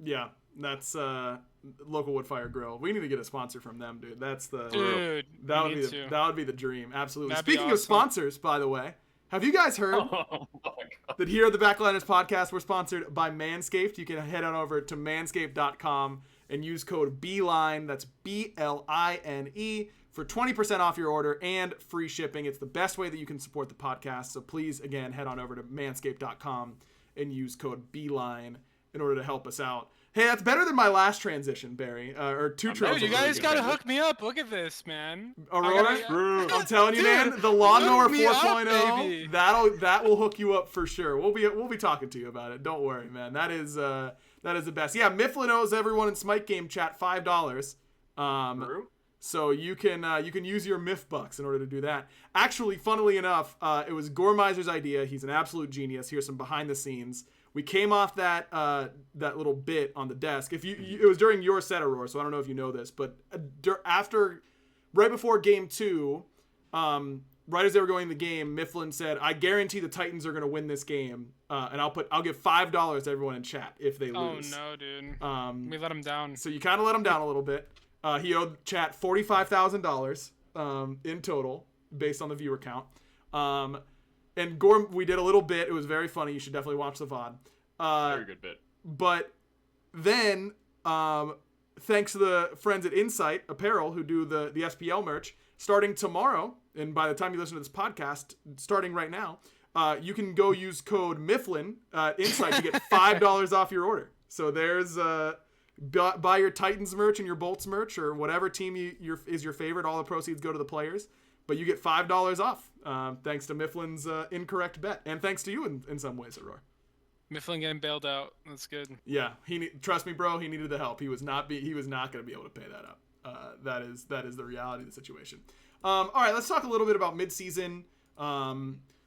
Yeah, that's local wood-fired grill. We need to get a sponsor from them, dude. That's the Dude, that would be the dream. Absolutely. That'd be Speaking of awesome. sponsors, by the way, have you guys heard Oh my god. that here at the Backliners podcast, we're sponsored by Manscaped? You can head on over to manscaped.com and use code BLINE, that's BLINE, for 20% off your order and free shipping. It's the best way that you can support the podcast. So please, again, head on over to manscaped.com and use code BLINE in order to help us out. Hey, that's better than my last transition, Barry. Or two Dude, transitions. you guys gotta hook me up. Look at this, man. Aurora, True. I'm telling you, Dude, man, the lawnmower hook me up, 4.0, baby. that will hook you up for sure. We'll be talking to you about it. Don't worry, man. That is the best. Yeah, Mifflin owes everyone in Smite game chat $5. True. So you can use your Miff bucks in order to do that. Actually, funnily enough, it was Gormizer's idea. He's an absolute genius. Here's some behind the scenes. We came off that little bit on the desk. It was during your set, Aurora, so I don't know if you know this, but right before game 2, right as they were going in the game, Mifflin said, "I guarantee the Titans are going to win this game, and I'll give $5 to everyone in chat if they lose." Oh no, dude. We let him down. So you kind of let him down a little bit. He owed chat $45,000 in total, based on the viewer count. And Gorm, we did a little bit. It was very funny. You should definitely watch the VOD. Very good bit. But then, thanks to the friends at Insight Apparel who do the SPL merch, starting tomorrow, and by the time you listen to this podcast, starting right now, you can go use code Mifflin Insight to get $5 off your order. So there's buy your Titans merch and your Bolts merch or whatever team is your favorite. All the proceeds go to the players, but you get $5 off thanks to Mifflin's incorrect bet, and thanks to you in some ways, Aurora. Mifflin getting bailed out. That's good. Yeah, trust me, bro. He needed the help. He was not going to be able to pay that up. That is the reality of the situation. All right, let's talk a little bit about midseason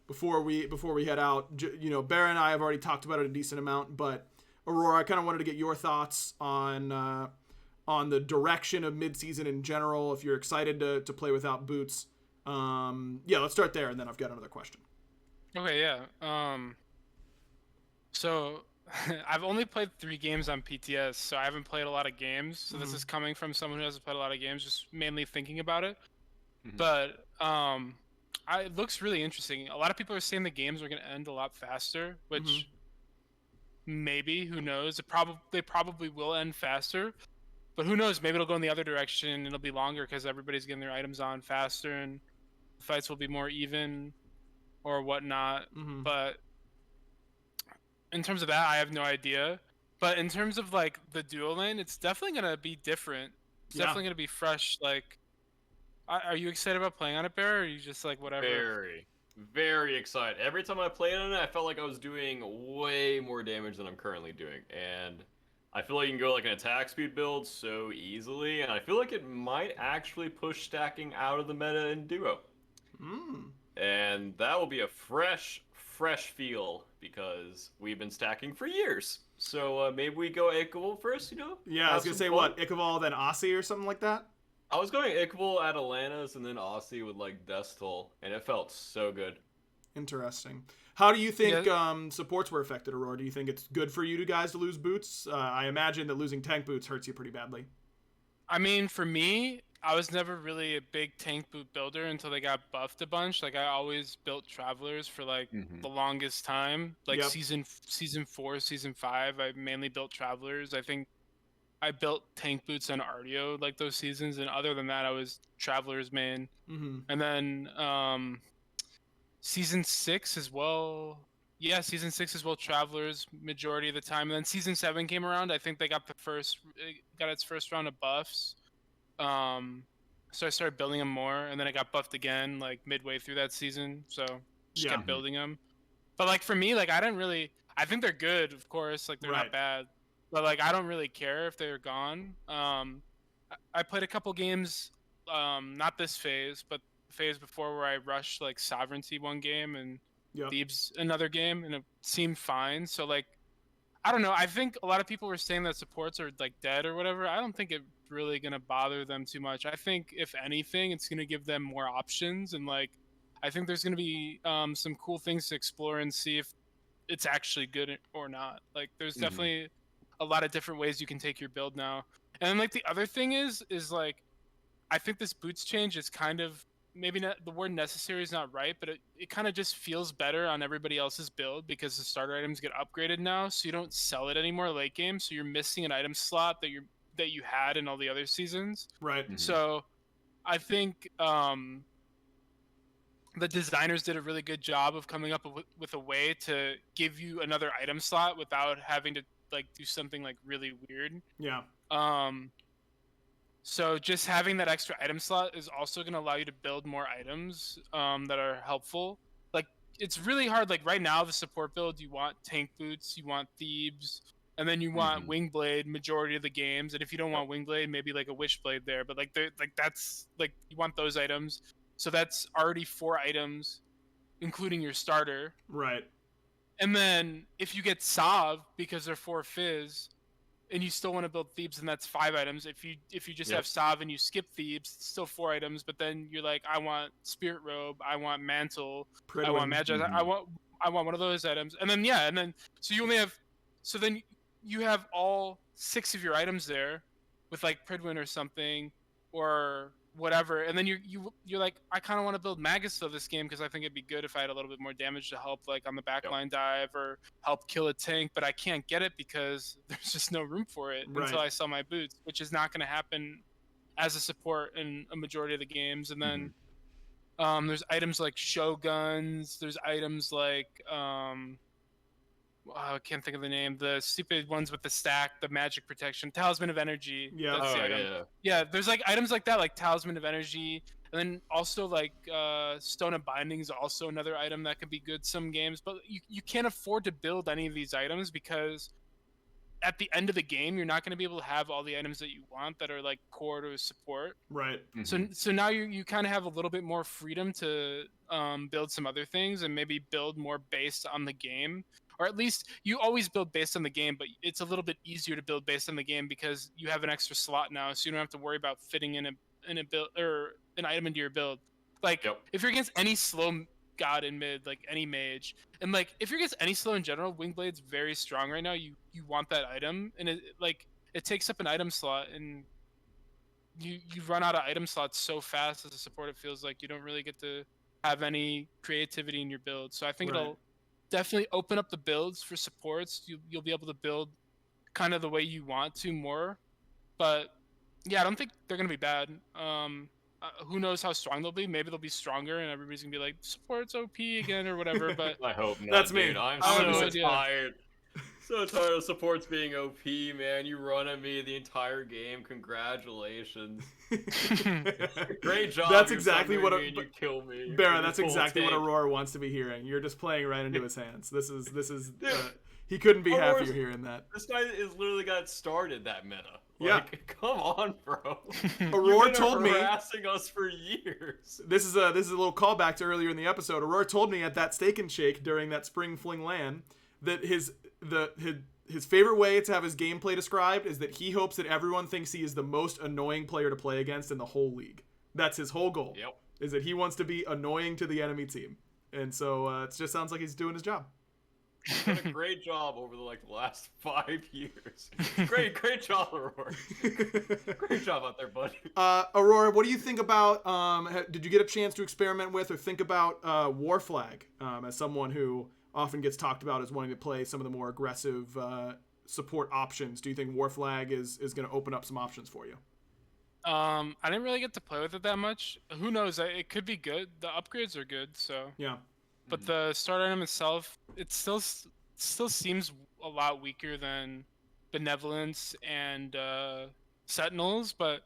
before we head out. Bear and I have already talked about it a decent amount, but Aurora, I kind of wanted to get your thoughts on the direction of midseason in general. If you're excited to play without boots, let's start there, and then I've got another question. Okay, yeah. So I've only played 3 games on PTS, so I haven't played a lot of games. So this is coming from someone who hasn't played a lot of games, just mainly thinking about it. Mhm. But it looks really interesting. A lot of people are saying the games are going to end a lot faster, which maybe, who knows? They probably will end faster, but who knows? Maybe it'll go in the other direction and it'll be longer because everybody's getting their items on faster and the fights will be more even or whatnot. But in terms of that, I have no idea. But in terms of like the dual lane, it's definitely gonna be different. It's definitely gonna be fresh. Like, are you excited about playing on it, Bear? Or are you just like whatever? Very, very excited. Every time I played on it, I felt like I was doing way more damage than I'm currently doing, and I feel like you can go like an attack speed build so easily, and I feel like it might actually push stacking out of the meta in duo. And that will be a fresh feel because we've been stacking for years. So maybe we go Ichval first, Yeah, I was gonna say what, Ichval then Aussie or something like that. I was going Ichval at Atlantis and then Aussie with like Death Toll, and it felt so good. Interesting. How do you think supports were affected, Aurora? Do you think it's good for you guys to lose boots? I imagine that losing tank boots hurts you pretty badly. I mean, for me, I was never really a big tank boot builder until they got buffed a bunch. Like, I always built Travelers for like the longest time. Like season 4, season 5, I mainly built Travelers. I think I built tank boots on Artio like those seasons, and other than that, I was Travelers main. And then season 6 as well. Yeah, season 6 as well, Travelers majority of the time. And then season 7 came around. I think they got its first round of buffs. So I started building them more, and then it got buffed again like midway through that season. So just kept building them. But like for me, like I I think they're good, of course. Like they're Right. not bad, but like I don't really care if they're gone. I played a couple games, not this phase, but the phase before where I rushed like Sovereignty one game and Yep. Thebes another game, and it seemed fine. So like, I don't know. I think a lot of people were saying that supports are like dead or whatever. I don't think it's really gonna bother them too much. I think if anything, it's gonna give them more options, and like, I think there's gonna be some cool things to explore and see if it's actually good or not. Like, there's definitely a lot of different ways you can take your build now. And then like the other thing is like, I think this boots change is kind of, maybe not, the word necessary is not right, but it kind of just feels better on everybody else's build because the starter items get upgraded now, so you don't sell it anymore late game, so you're missing an item slot that you had in all the other seasons. Right. So I think the designers did a really good job of coming up with a way to give you another item slot without having to like do something like really weird. Yeah. So just having that extra item slot is also going to allow you to build more items that are helpful. Like, it's really hard. Like right now, the support build, you want tank boots, you want Thebes, and then you want Wingblade majority of the games. And if you don't want Wingblade, maybe like a Wishblade there. But like that's like, you want those items. So that's already 4 items, including your starter. Right. And then if you get Sav because they're 4 Fizz, and you still want to build Thebes, and that's 5 items. If you just have Sav and you skip Thebes, it's still 4 items. But then you're like, I want Spirit Robe, I want Mantle, I want Magi, I want one of those items. And then so you only have, so then you have all 6 of your items there, with like Pridwin or something, or whatever. And then you're like, I kind of want to build Magisto this game because I think it'd be good if I had a little bit more damage to help like on the backline dive or help kill a tank, but I can't get it because there's just no room for it until I sell my boots, which is not going to happen as a support in a majority of the games. And then there's items like Shoguns, there's items like I can't think of the name. The stupid ones with the stack, the magic protection, Talisman of Energy. Yeah. That's the item. Yeah, there's like items like that, like Talisman of Energy, and then also like Stone of Binding is also another item that can be good some games. But you can't afford to build any of these items because at the end of the game, you're not going to be able to have all the items that you want that are like core to support. Right. So now you kind of have a little bit more freedom to build some other things and maybe build more based on the game. Or at least you always build based on the game, but it's a little bit easier to build based on the game because you have an extra slot now, so you don't have to worry about fitting in a build or an item into your build. Like if you're against any slow god in mid, like any mage, and like if you're against any slow in general, Wingblade's very strong right now. You want that item, and it takes up an item slot, and you run out of item slots so fast as a support. It feels like you don't really get to have any creativity in your build. So I think it'll definitely open up the builds for supports. You'll be able to build kind of the way you want to more, but yeah, I don't think they're gonna be bad. Who knows how strong they'll be? Maybe they'll be stronger, and everybody's gonna be like, "Support's OP again" or whatever. But I hope not. That's me. Dude. I'm so tired. So tired of supports being OP, man. You run at me the entire game. Congratulations. Great job. That's exactly what you kill me. BaRRa, that's exactly what Aror wants to be hearing. You're just playing right into his hands. This is he couldn't be happier hearing that. This guy is literally got started that meta. Like, come on, bro. Aurora told me, harassing us for years. This is a little callback to earlier in the episode. Aurora told me at that Steak and Shake during that Spring Fling LAN that his favorite way to have his gameplay described is that he hopes that everyone thinks he is the most annoying player to play against in the whole league. That's his whole goal. Yep. Is that he wants to be annoying to the enemy team, and so it just sounds like he's doing his job. Done a great job over the last 5 years. Great job, Aurora. Great job out there, buddy. Aurora, what do you think about? Did you get a chance to experiment with or think about War Flag as someone who often gets talked about as wanting to play some of the more aggressive support options? Do you think War Flag is going to open up some options for you? I didn't really get to play with it that much. Who knows? It could be good. The upgrades are good, so yeah. But the start item itself, it still seems a lot weaker than Benevolence and Sentinels. But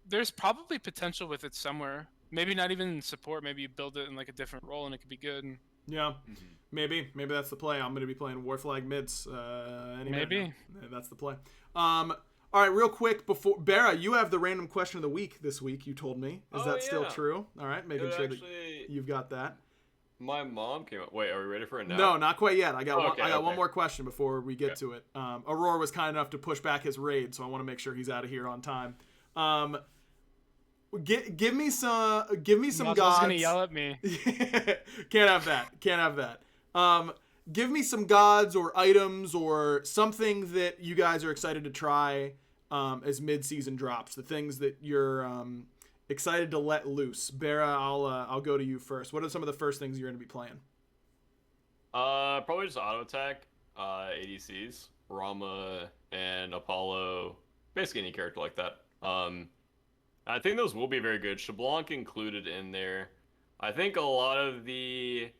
there's probably potential with it somewhere. Maybe not even in support. Maybe you build it in like a different role and it could be good. Yeah. Maybe that's the play. I'm going to be playing Warflag mids. Maybe. That's the play. All right, real quick before BaRRa, you have the random question of the week this week. You told me. Is that still true? All right, making sure that you've got that. My mom came up. Wait, are we ready for it now? No, not quite yet. I got one more question before we get to it. Aror was kind enough to push back his raid, so I want to make sure he's out of here on time. Give me some gods. Gonna yell at me. Can't have that. Give me some gods or items or something that you guys are excited to try as mid-season drops. The things that you're excited to let loose. BaRRa, I'll go to you first. What are some of the first things you're going to be playing? Probably just auto attack, ADCs, Rama and Apollo, basically any character like that. I think those will be very good. Shablanc included in there. I think a lot of the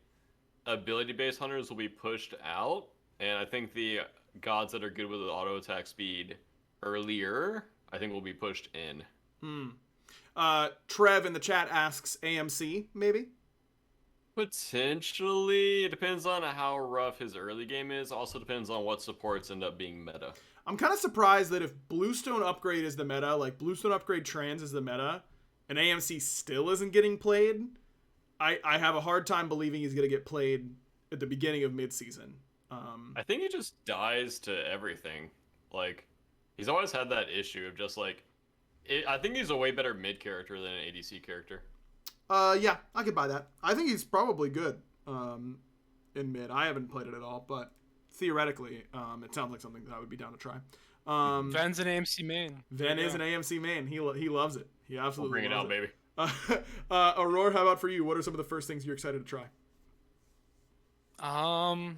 ability-based hunters will be pushed out, and I think the gods that are good with the auto attack speed earlier, I think will be pushed in. Trev in the chat asks AMC, maybe? Potentially. It depends on how rough his early game is. Also depends on what supports end up being meta. I'm kind of surprised that if Bluestone Upgrade is the meta, like Bluestone Upgrade Trans is the meta, and AMC still isn't getting played, I have a hard time believing he's going to get played at the beginning of mid-season. I think he just dies to everything. Like, he's always had that issue of just like, I think he's a way better mid character than an ADC character. Yeah, I could buy that. I think he's probably good in mid. I haven't played it at all, but theoretically, it sounds like something that I would be down to try. Ven's an AMC main. Ven is an AMC main. He loves it. He absolutely loves it. Bring it out, baby. Aror, how about for you? What are some of the first things you're excited to try? I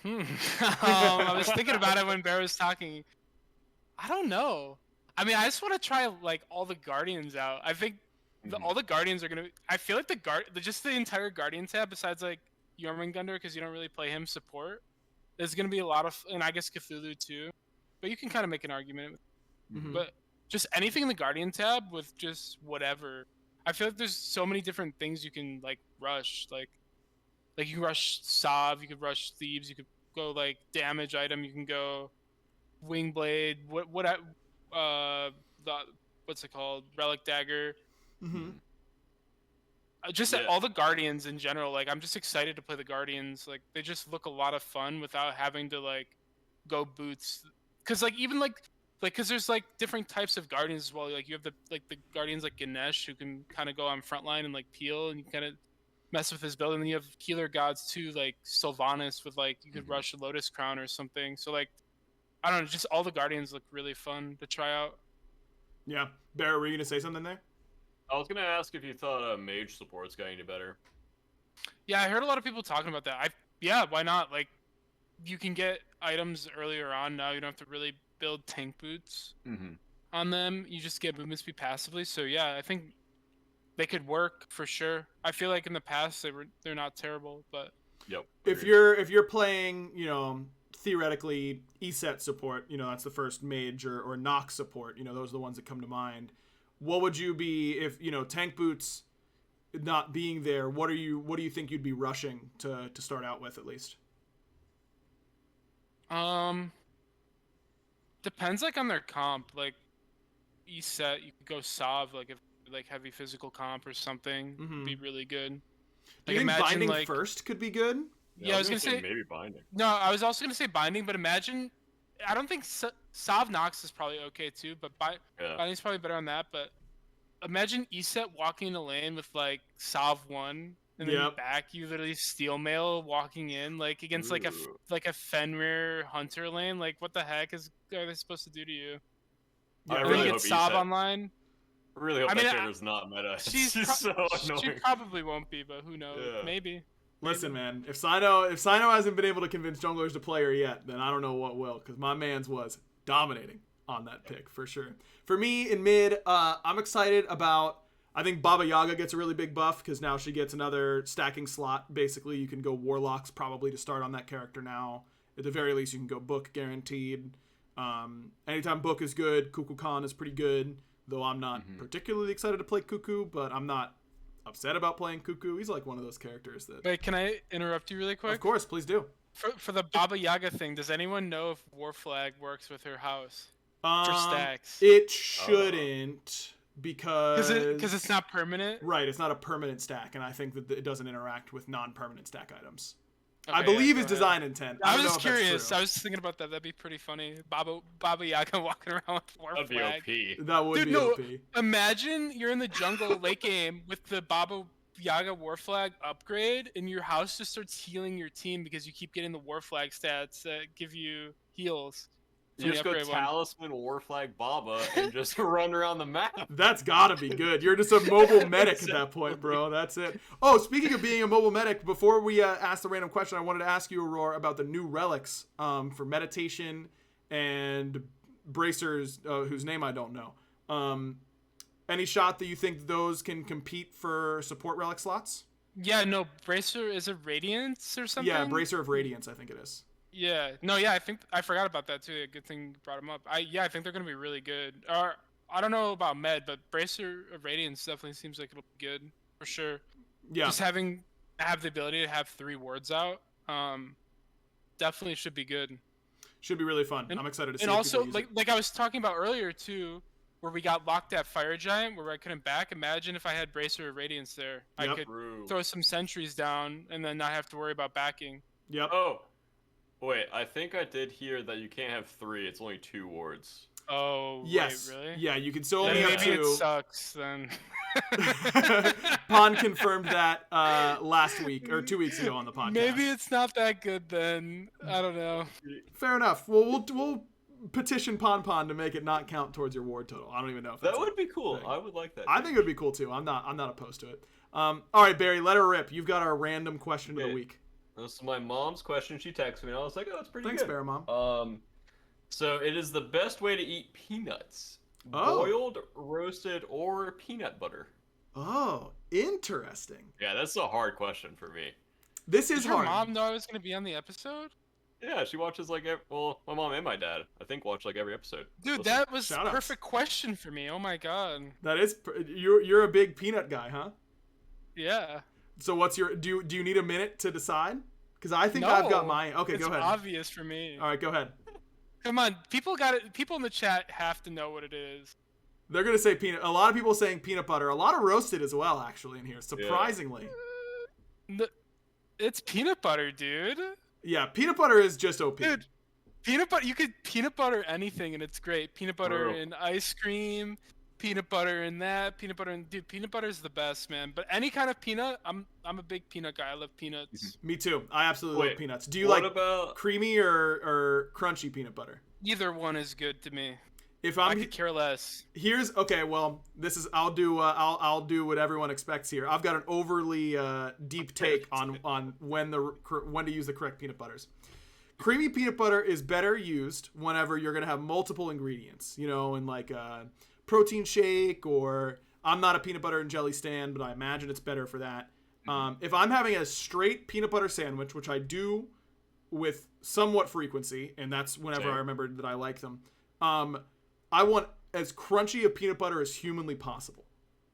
was thinking about it when BaRRa was talking. I don't know. I mean, I just want to try like all the Guardians out. I think all the Guardians are gonna. I feel like just the entire Guardian tab, besides like Jormungandr, because you don't really play him support. There's gonna be a lot of, and I guess Cthulhu too, but you can kind of make an argument. But just anything in the Guardian tab with just whatever. I feel like there's so many different things you can like rush. Like you can rush Sav, you could rush Thieves, you could go like damage item, you can go Wingblade. What's it called? Relic Dagger. Just all the Guardians in general. Like, I'm just excited to play the Guardians. Like, they just look a lot of fun without having to like go boots. Cause like even like cause there's like different types of Guardians as well. Like you have the Guardians like Ganesh who can kind of go on frontline and like peel and you kind of mess with his build. And then you have healer gods too, like Sylvanas with like you could rush a Lotus Crown or something. So like I don't know, just all the Guardians look really fun to try out. Yeah, BaRRa, were you gonna say something there? I was gonna ask if you thought mage support's got any better. Yeah, I heard a lot of people talking about that. Yeah, why not? Like, you can get items earlier on now. You don't have to really build tank boots on them. You just get movement speed passively. So yeah, I think they could work for sure. I feel like in the past they're not terrible, but if you're playing, theoretically ESET support, that's the first mage or Nox support, those are the ones that come to mind. What would you be if, tank boots not being there, what do you think you'd be rushing to start out with at least? Depends like on their comp. Like ESET, you could go Sav, like if like heavy physical comp or something would be really good. Do you think binding first could be good? Yeah, I was gonna say maybe binding. No, I was also gonna say binding, but imagine. I don't think Sav Nox is probably okay too, but binding's probably better on that. But imagine ESET walking in a lane with like Sav 1, and then back you literally steel mail walking in like against like a Fenrir Hunter lane. Like what the heck are they supposed to do to you? I really hope Sav online. I really hope that character's not meta. She's so annoying. She probably won't be, but who knows? Yeah. Maybe. Listen, man, if Sino hasn't been able to convince junglers to play her yet, then I don't know what will, because my man's was dominating on that pick for sure. For me in mid, I'm excited about. I think Baba Yaga gets a really big buff because now she gets another stacking slot. Basically, you can go Warlocks probably to start on that character now. At the very least, you can go Book guaranteed. Anytime Book is good, Kukulkan is pretty good. Though I'm not particularly excited to play Cuckoo, but I'm not upset about playing Cuckoo. He's like one of those characters that. Wait, can I interrupt you really quick? Of course, please do. For the Baba Yaga thing, does anyone know if War Flag works with her house for stacks? It shouldn't because it's not permanent. Right, it's not a permanent stack, and I think that it doesn't interact with non-permanent stack items. Okay, I believe is design intent. I was just curious. I was thinking about that. That'd be pretty funny. Baba Yaga walking around with War Flag. That'd be OP. That would be OP. Imagine you're in the jungle late game with the Baba Yaga War Flag upgrade, and your house just starts healing your team because you keep getting the War Flag stats that give you heals. You just go Talisman War Flag Baba and just run around the map. That's gotta be good. You're just a mobile medic at that point, bro. That's it. Oh, speaking of being a mobile medic, before we ask the random question, I wanted to ask you, Aror, about the new relics for meditation and bracers, whose name I don't know. Any shot that you think those can compete for support relic slots? Yeah, no, Bracer is a Radiance or something? Yeah, Bracer of Radiance, I think it is. Yeah, no, yeah, I think I forgot about that too. A good thing you brought them up. I think they're gonna be really good. Or I don't know about Med, but Bracer of Radiance definitely seems like it'll be good for sure. Yeah, just have the ability to have 3 wards out, definitely should be good. Should be really fun. I'm excited to see. And also, like I was talking about earlier too, where we got locked at Fire Giant, where I couldn't back. Imagine if I had Bracer of Radiance there. I could throw some sentries down and then not have to worry about backing. Yep. Oh. Wait, I think I did hear that you can't have 3. It's only 2 wards. Oh, yes. Wait, really? Yeah, you can still only have 2. Maybe it sucks then. Pon confirmed that last week or 2 weeks ago on the podcast. Maybe it's not that good then. I don't know. Fair enough. Well, we'll petition Pon to make it not count towards your ward total. I don't even know if that would be cool. I would like that. I think it would be cool too. I'm not opposed to it. All right, Barry, let her rip. You've got our random question of the week. This is my mom's question. She texted me, and I was like, "Oh, it's pretty Thanks, good." Bear Mom. So it is the best way to eat peanuts: boiled, roasted, or peanut butter. Oh, interesting. Yeah, that's a hard question for me. This is hard. Did your mom know I was going to be on the episode? Yeah, she watches my mom and my dad, I think, watch every episode. Dude, that was a perfect question for me. Oh my god. That is, you're a big peanut guy, huh? Yeah. So what's your, do you need a minute to decide? Because I think I've got mine. Okay, go ahead. It's obvious for me. All right, go ahead. Come on, people in the chat have to know what it is. They're going to say peanut. A lot of people saying peanut butter. A lot of roasted as well, actually, in here, surprisingly. It's peanut butter, dude. Yeah, peanut butter is just OP. Dude, peanut butter, you could peanut butter anything and it's great. Peanut butter in ice cream, peanut butter in that, peanut butter in, dude, peanut butter is the best, man. But any kind of peanut, I'm a big peanut guy. I love peanuts. Me too. I absolutely love peanuts. Do you like creamy or crunchy peanut butter? Either one is good to me. I could care less. Well, this is I'll do what everyone expects here. I've got an overly deep take on when to use the correct peanut butters. Creamy peanut butter is better used whenever you're gonna have multiple ingredients, in like a protein shake, or I'm not a peanut butter and jelly stan, but I imagine it's better for that. If I'm having a straight peanut butter sandwich, which I do with somewhat frequency, and that's whenever I remember that I like them. I want as crunchy a peanut butter as humanly possible.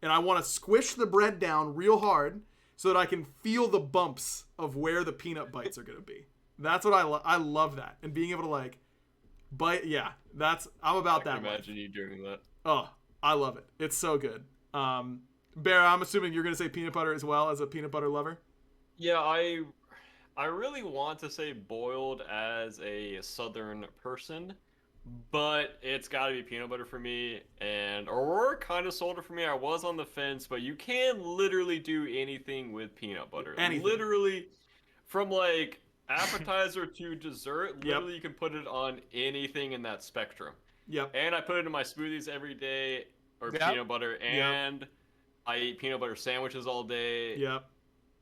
And I want to squish the bread down real hard so that I can feel the bumps of where the peanut bites are going to be. That's what I love that. And being able to bite, I'm about that. I can imagine you doing that. Oh, I love it. It's so good. Bear, I'm assuming you're going to say peanut butter as well, as a peanut butter lover? Yeah, I really want to say boiled as a southern person. But it's got to be peanut butter for me, and Aurora kind of sold it for me. I was on the fence, but you can literally do anything with peanut butter. Anything. Literally, from appetizer to dessert, literally you can put it on anything in that spectrum. Yep. And I put it in my smoothies every day, or peanut butter, and I eat peanut butter sandwiches all day. Yep.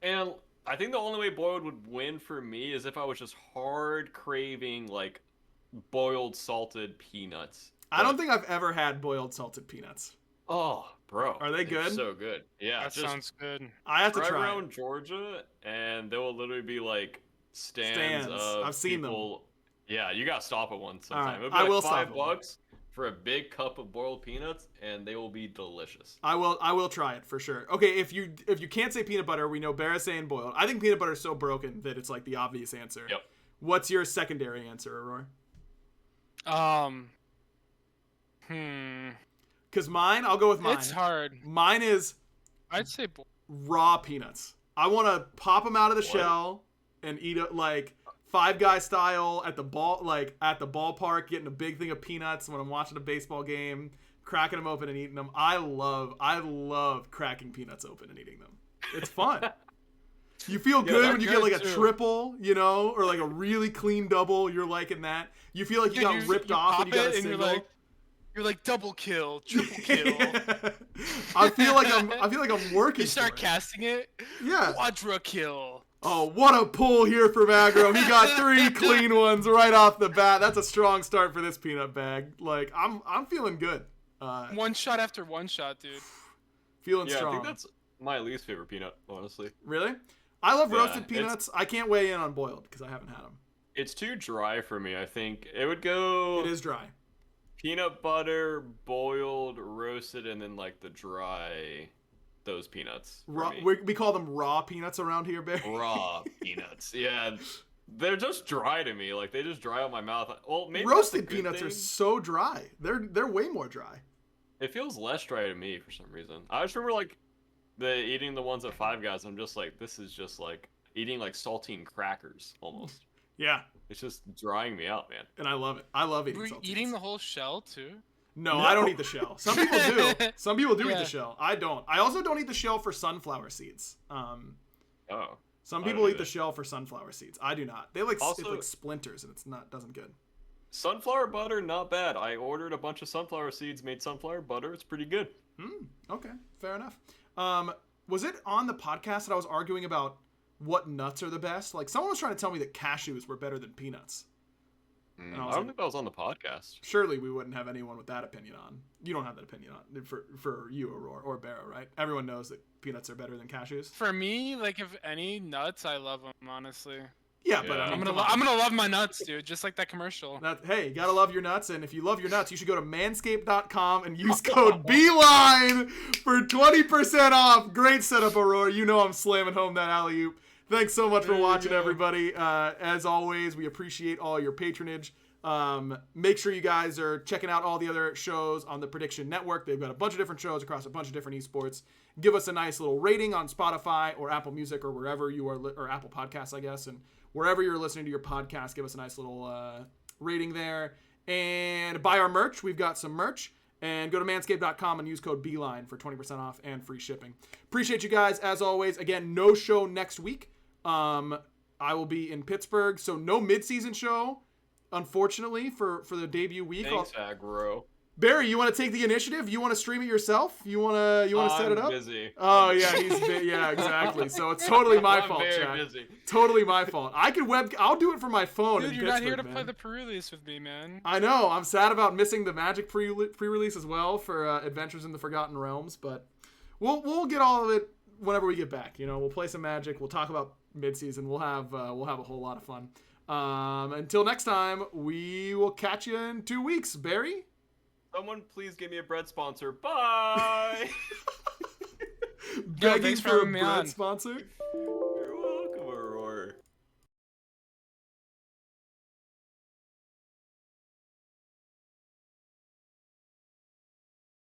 And I think the only way boiled would win for me is if I was just hard craving, boiled salted peanuts. I don't think I've ever had boiled salted peanuts. Oh, bro. Are they good? So good. Yeah. That sounds good. I have to try. Around Georgia, and there will literally be stands of I've seen people. them. Yeah, you gotta stop at one sometime. Right. It'll be I will $5 for a big cup of boiled peanuts, and they will be delicious. I will try it for sure. Okay, if you can't say peanut butter, we know BaRRa's saying boiled. I think peanut butter is so broken that it's like the obvious answer. Yep. What's your secondary answer, Aror? Because mine, I'll go with mine. It's hard. Mine is I'd say raw peanuts. I want to pop them out of the shell and eat it like Five Guy style at the ballpark, getting a big thing of peanuts when I'm watching a baseball game, cracking them open and eating them. I love cracking peanuts open and eating them. It's fun. You feel good when you get like a triple, or like a really clean double. You're liking that. You feel like you got ripped off and you got a single. You're like double kill, triple kill. I feel like I'm working. You start casting it. Yeah. Quadra kill. Oh, what a pull here from Aggro. He got 3 clean ones right off the bat. That's a strong start for this peanut bag. Like, I'm feeling good. One shot after one shot, dude. Feeling strong. I think that's my least favorite peanut, honestly. Really? I love roasted peanuts. I can't weigh in on boiled because I haven't had them. It's too dry for me, I think. It would go... It is dry. Peanut butter, boiled, roasted, and then like the dry... those peanuts. Raw, we call them raw peanuts around here, Barry. Raw peanuts. Yeah. They're just dry to me. Like, they just dry out my mouth. Well, maybe roasted peanuts are so dry. They're way more dry. It feels less dry to me for some reason. I just remember, like, eating the ones at Five Guys. I'm just like, this is just like eating like saltine crackers almost. Yeah. It's just drying me out, man. And I love it. I love eating saltines. Were you eating the whole shell too? No, I don't eat the shell. Some people do. Some people do eat the shell. I don't. I also don't eat the shell for sunflower seeds. Some people eat the shell for sunflower seeds. I do not. They it's like splinters, and doesn't good. Sunflower butter, not bad. I ordered a bunch of sunflower seeds, made sunflower butter. It's pretty good. Okay, fair enough. Was it on the podcast that I was arguing about what nuts are the best? Like, someone was trying to tell me that cashews were better than peanuts. I don't think that was on the podcast. Surely we wouldn't have anyone with that opinion on. You don't have that opinion on for you, Aror, or BaRRa, right? Everyone knows that peanuts are better than cashews. For me, like, if any nuts, I love them, honestly. Yeah, but I mean, I'm gonna love my nuts, dude, just like that commercial. Hey, you gotta love your nuts, and if you love your nuts, you should go to manscaped.com and use code BEELINE for 20% off. Great setup, Aror. You know I'm slamming home that alley-oop. Thanks so much for watching, everybody. As always, we appreciate all your patronage. Make sure you guys are checking out all the other shows on the Prediction Network. They've got a bunch of different shows across a bunch of different esports. Give us a nice little rating on Spotify or Apple Music or wherever you are, or Apple Podcasts, I guess. And wherever you're listening to your podcast, give us a nice little rating there. And buy our merch. We've got some merch. And go to manscaped.com and use code BEELINE for 20% off and free shipping. Appreciate you guys, as always. Again, no show next week. I will be in Pittsburgh, so no mid-season show, unfortunately, for the debut week. Thanks, Aggro. Barry, you want to take the initiative? You want to stream it yourself? You want to set it up? I'm busy. Oh yeah, yeah, exactly. So it's totally my fault, Chad. Busy. Totally my fault. I'll do it from my phone. Dude, in you're Pittsburgh, not here to man. play the pre-release with me, man. I know. I'm sad about missing the Magic pre-release as well for Adventures in the Forgotten Realms, but we'll get all of it whenever we get back. We'll play some Magic. We'll talk about mid-season. We'll have a whole lot of fun. Until next time, we will catch you in 2 weeks. Barry? Someone please give me a bread sponsor. Bye! Begging for a bread sponsor?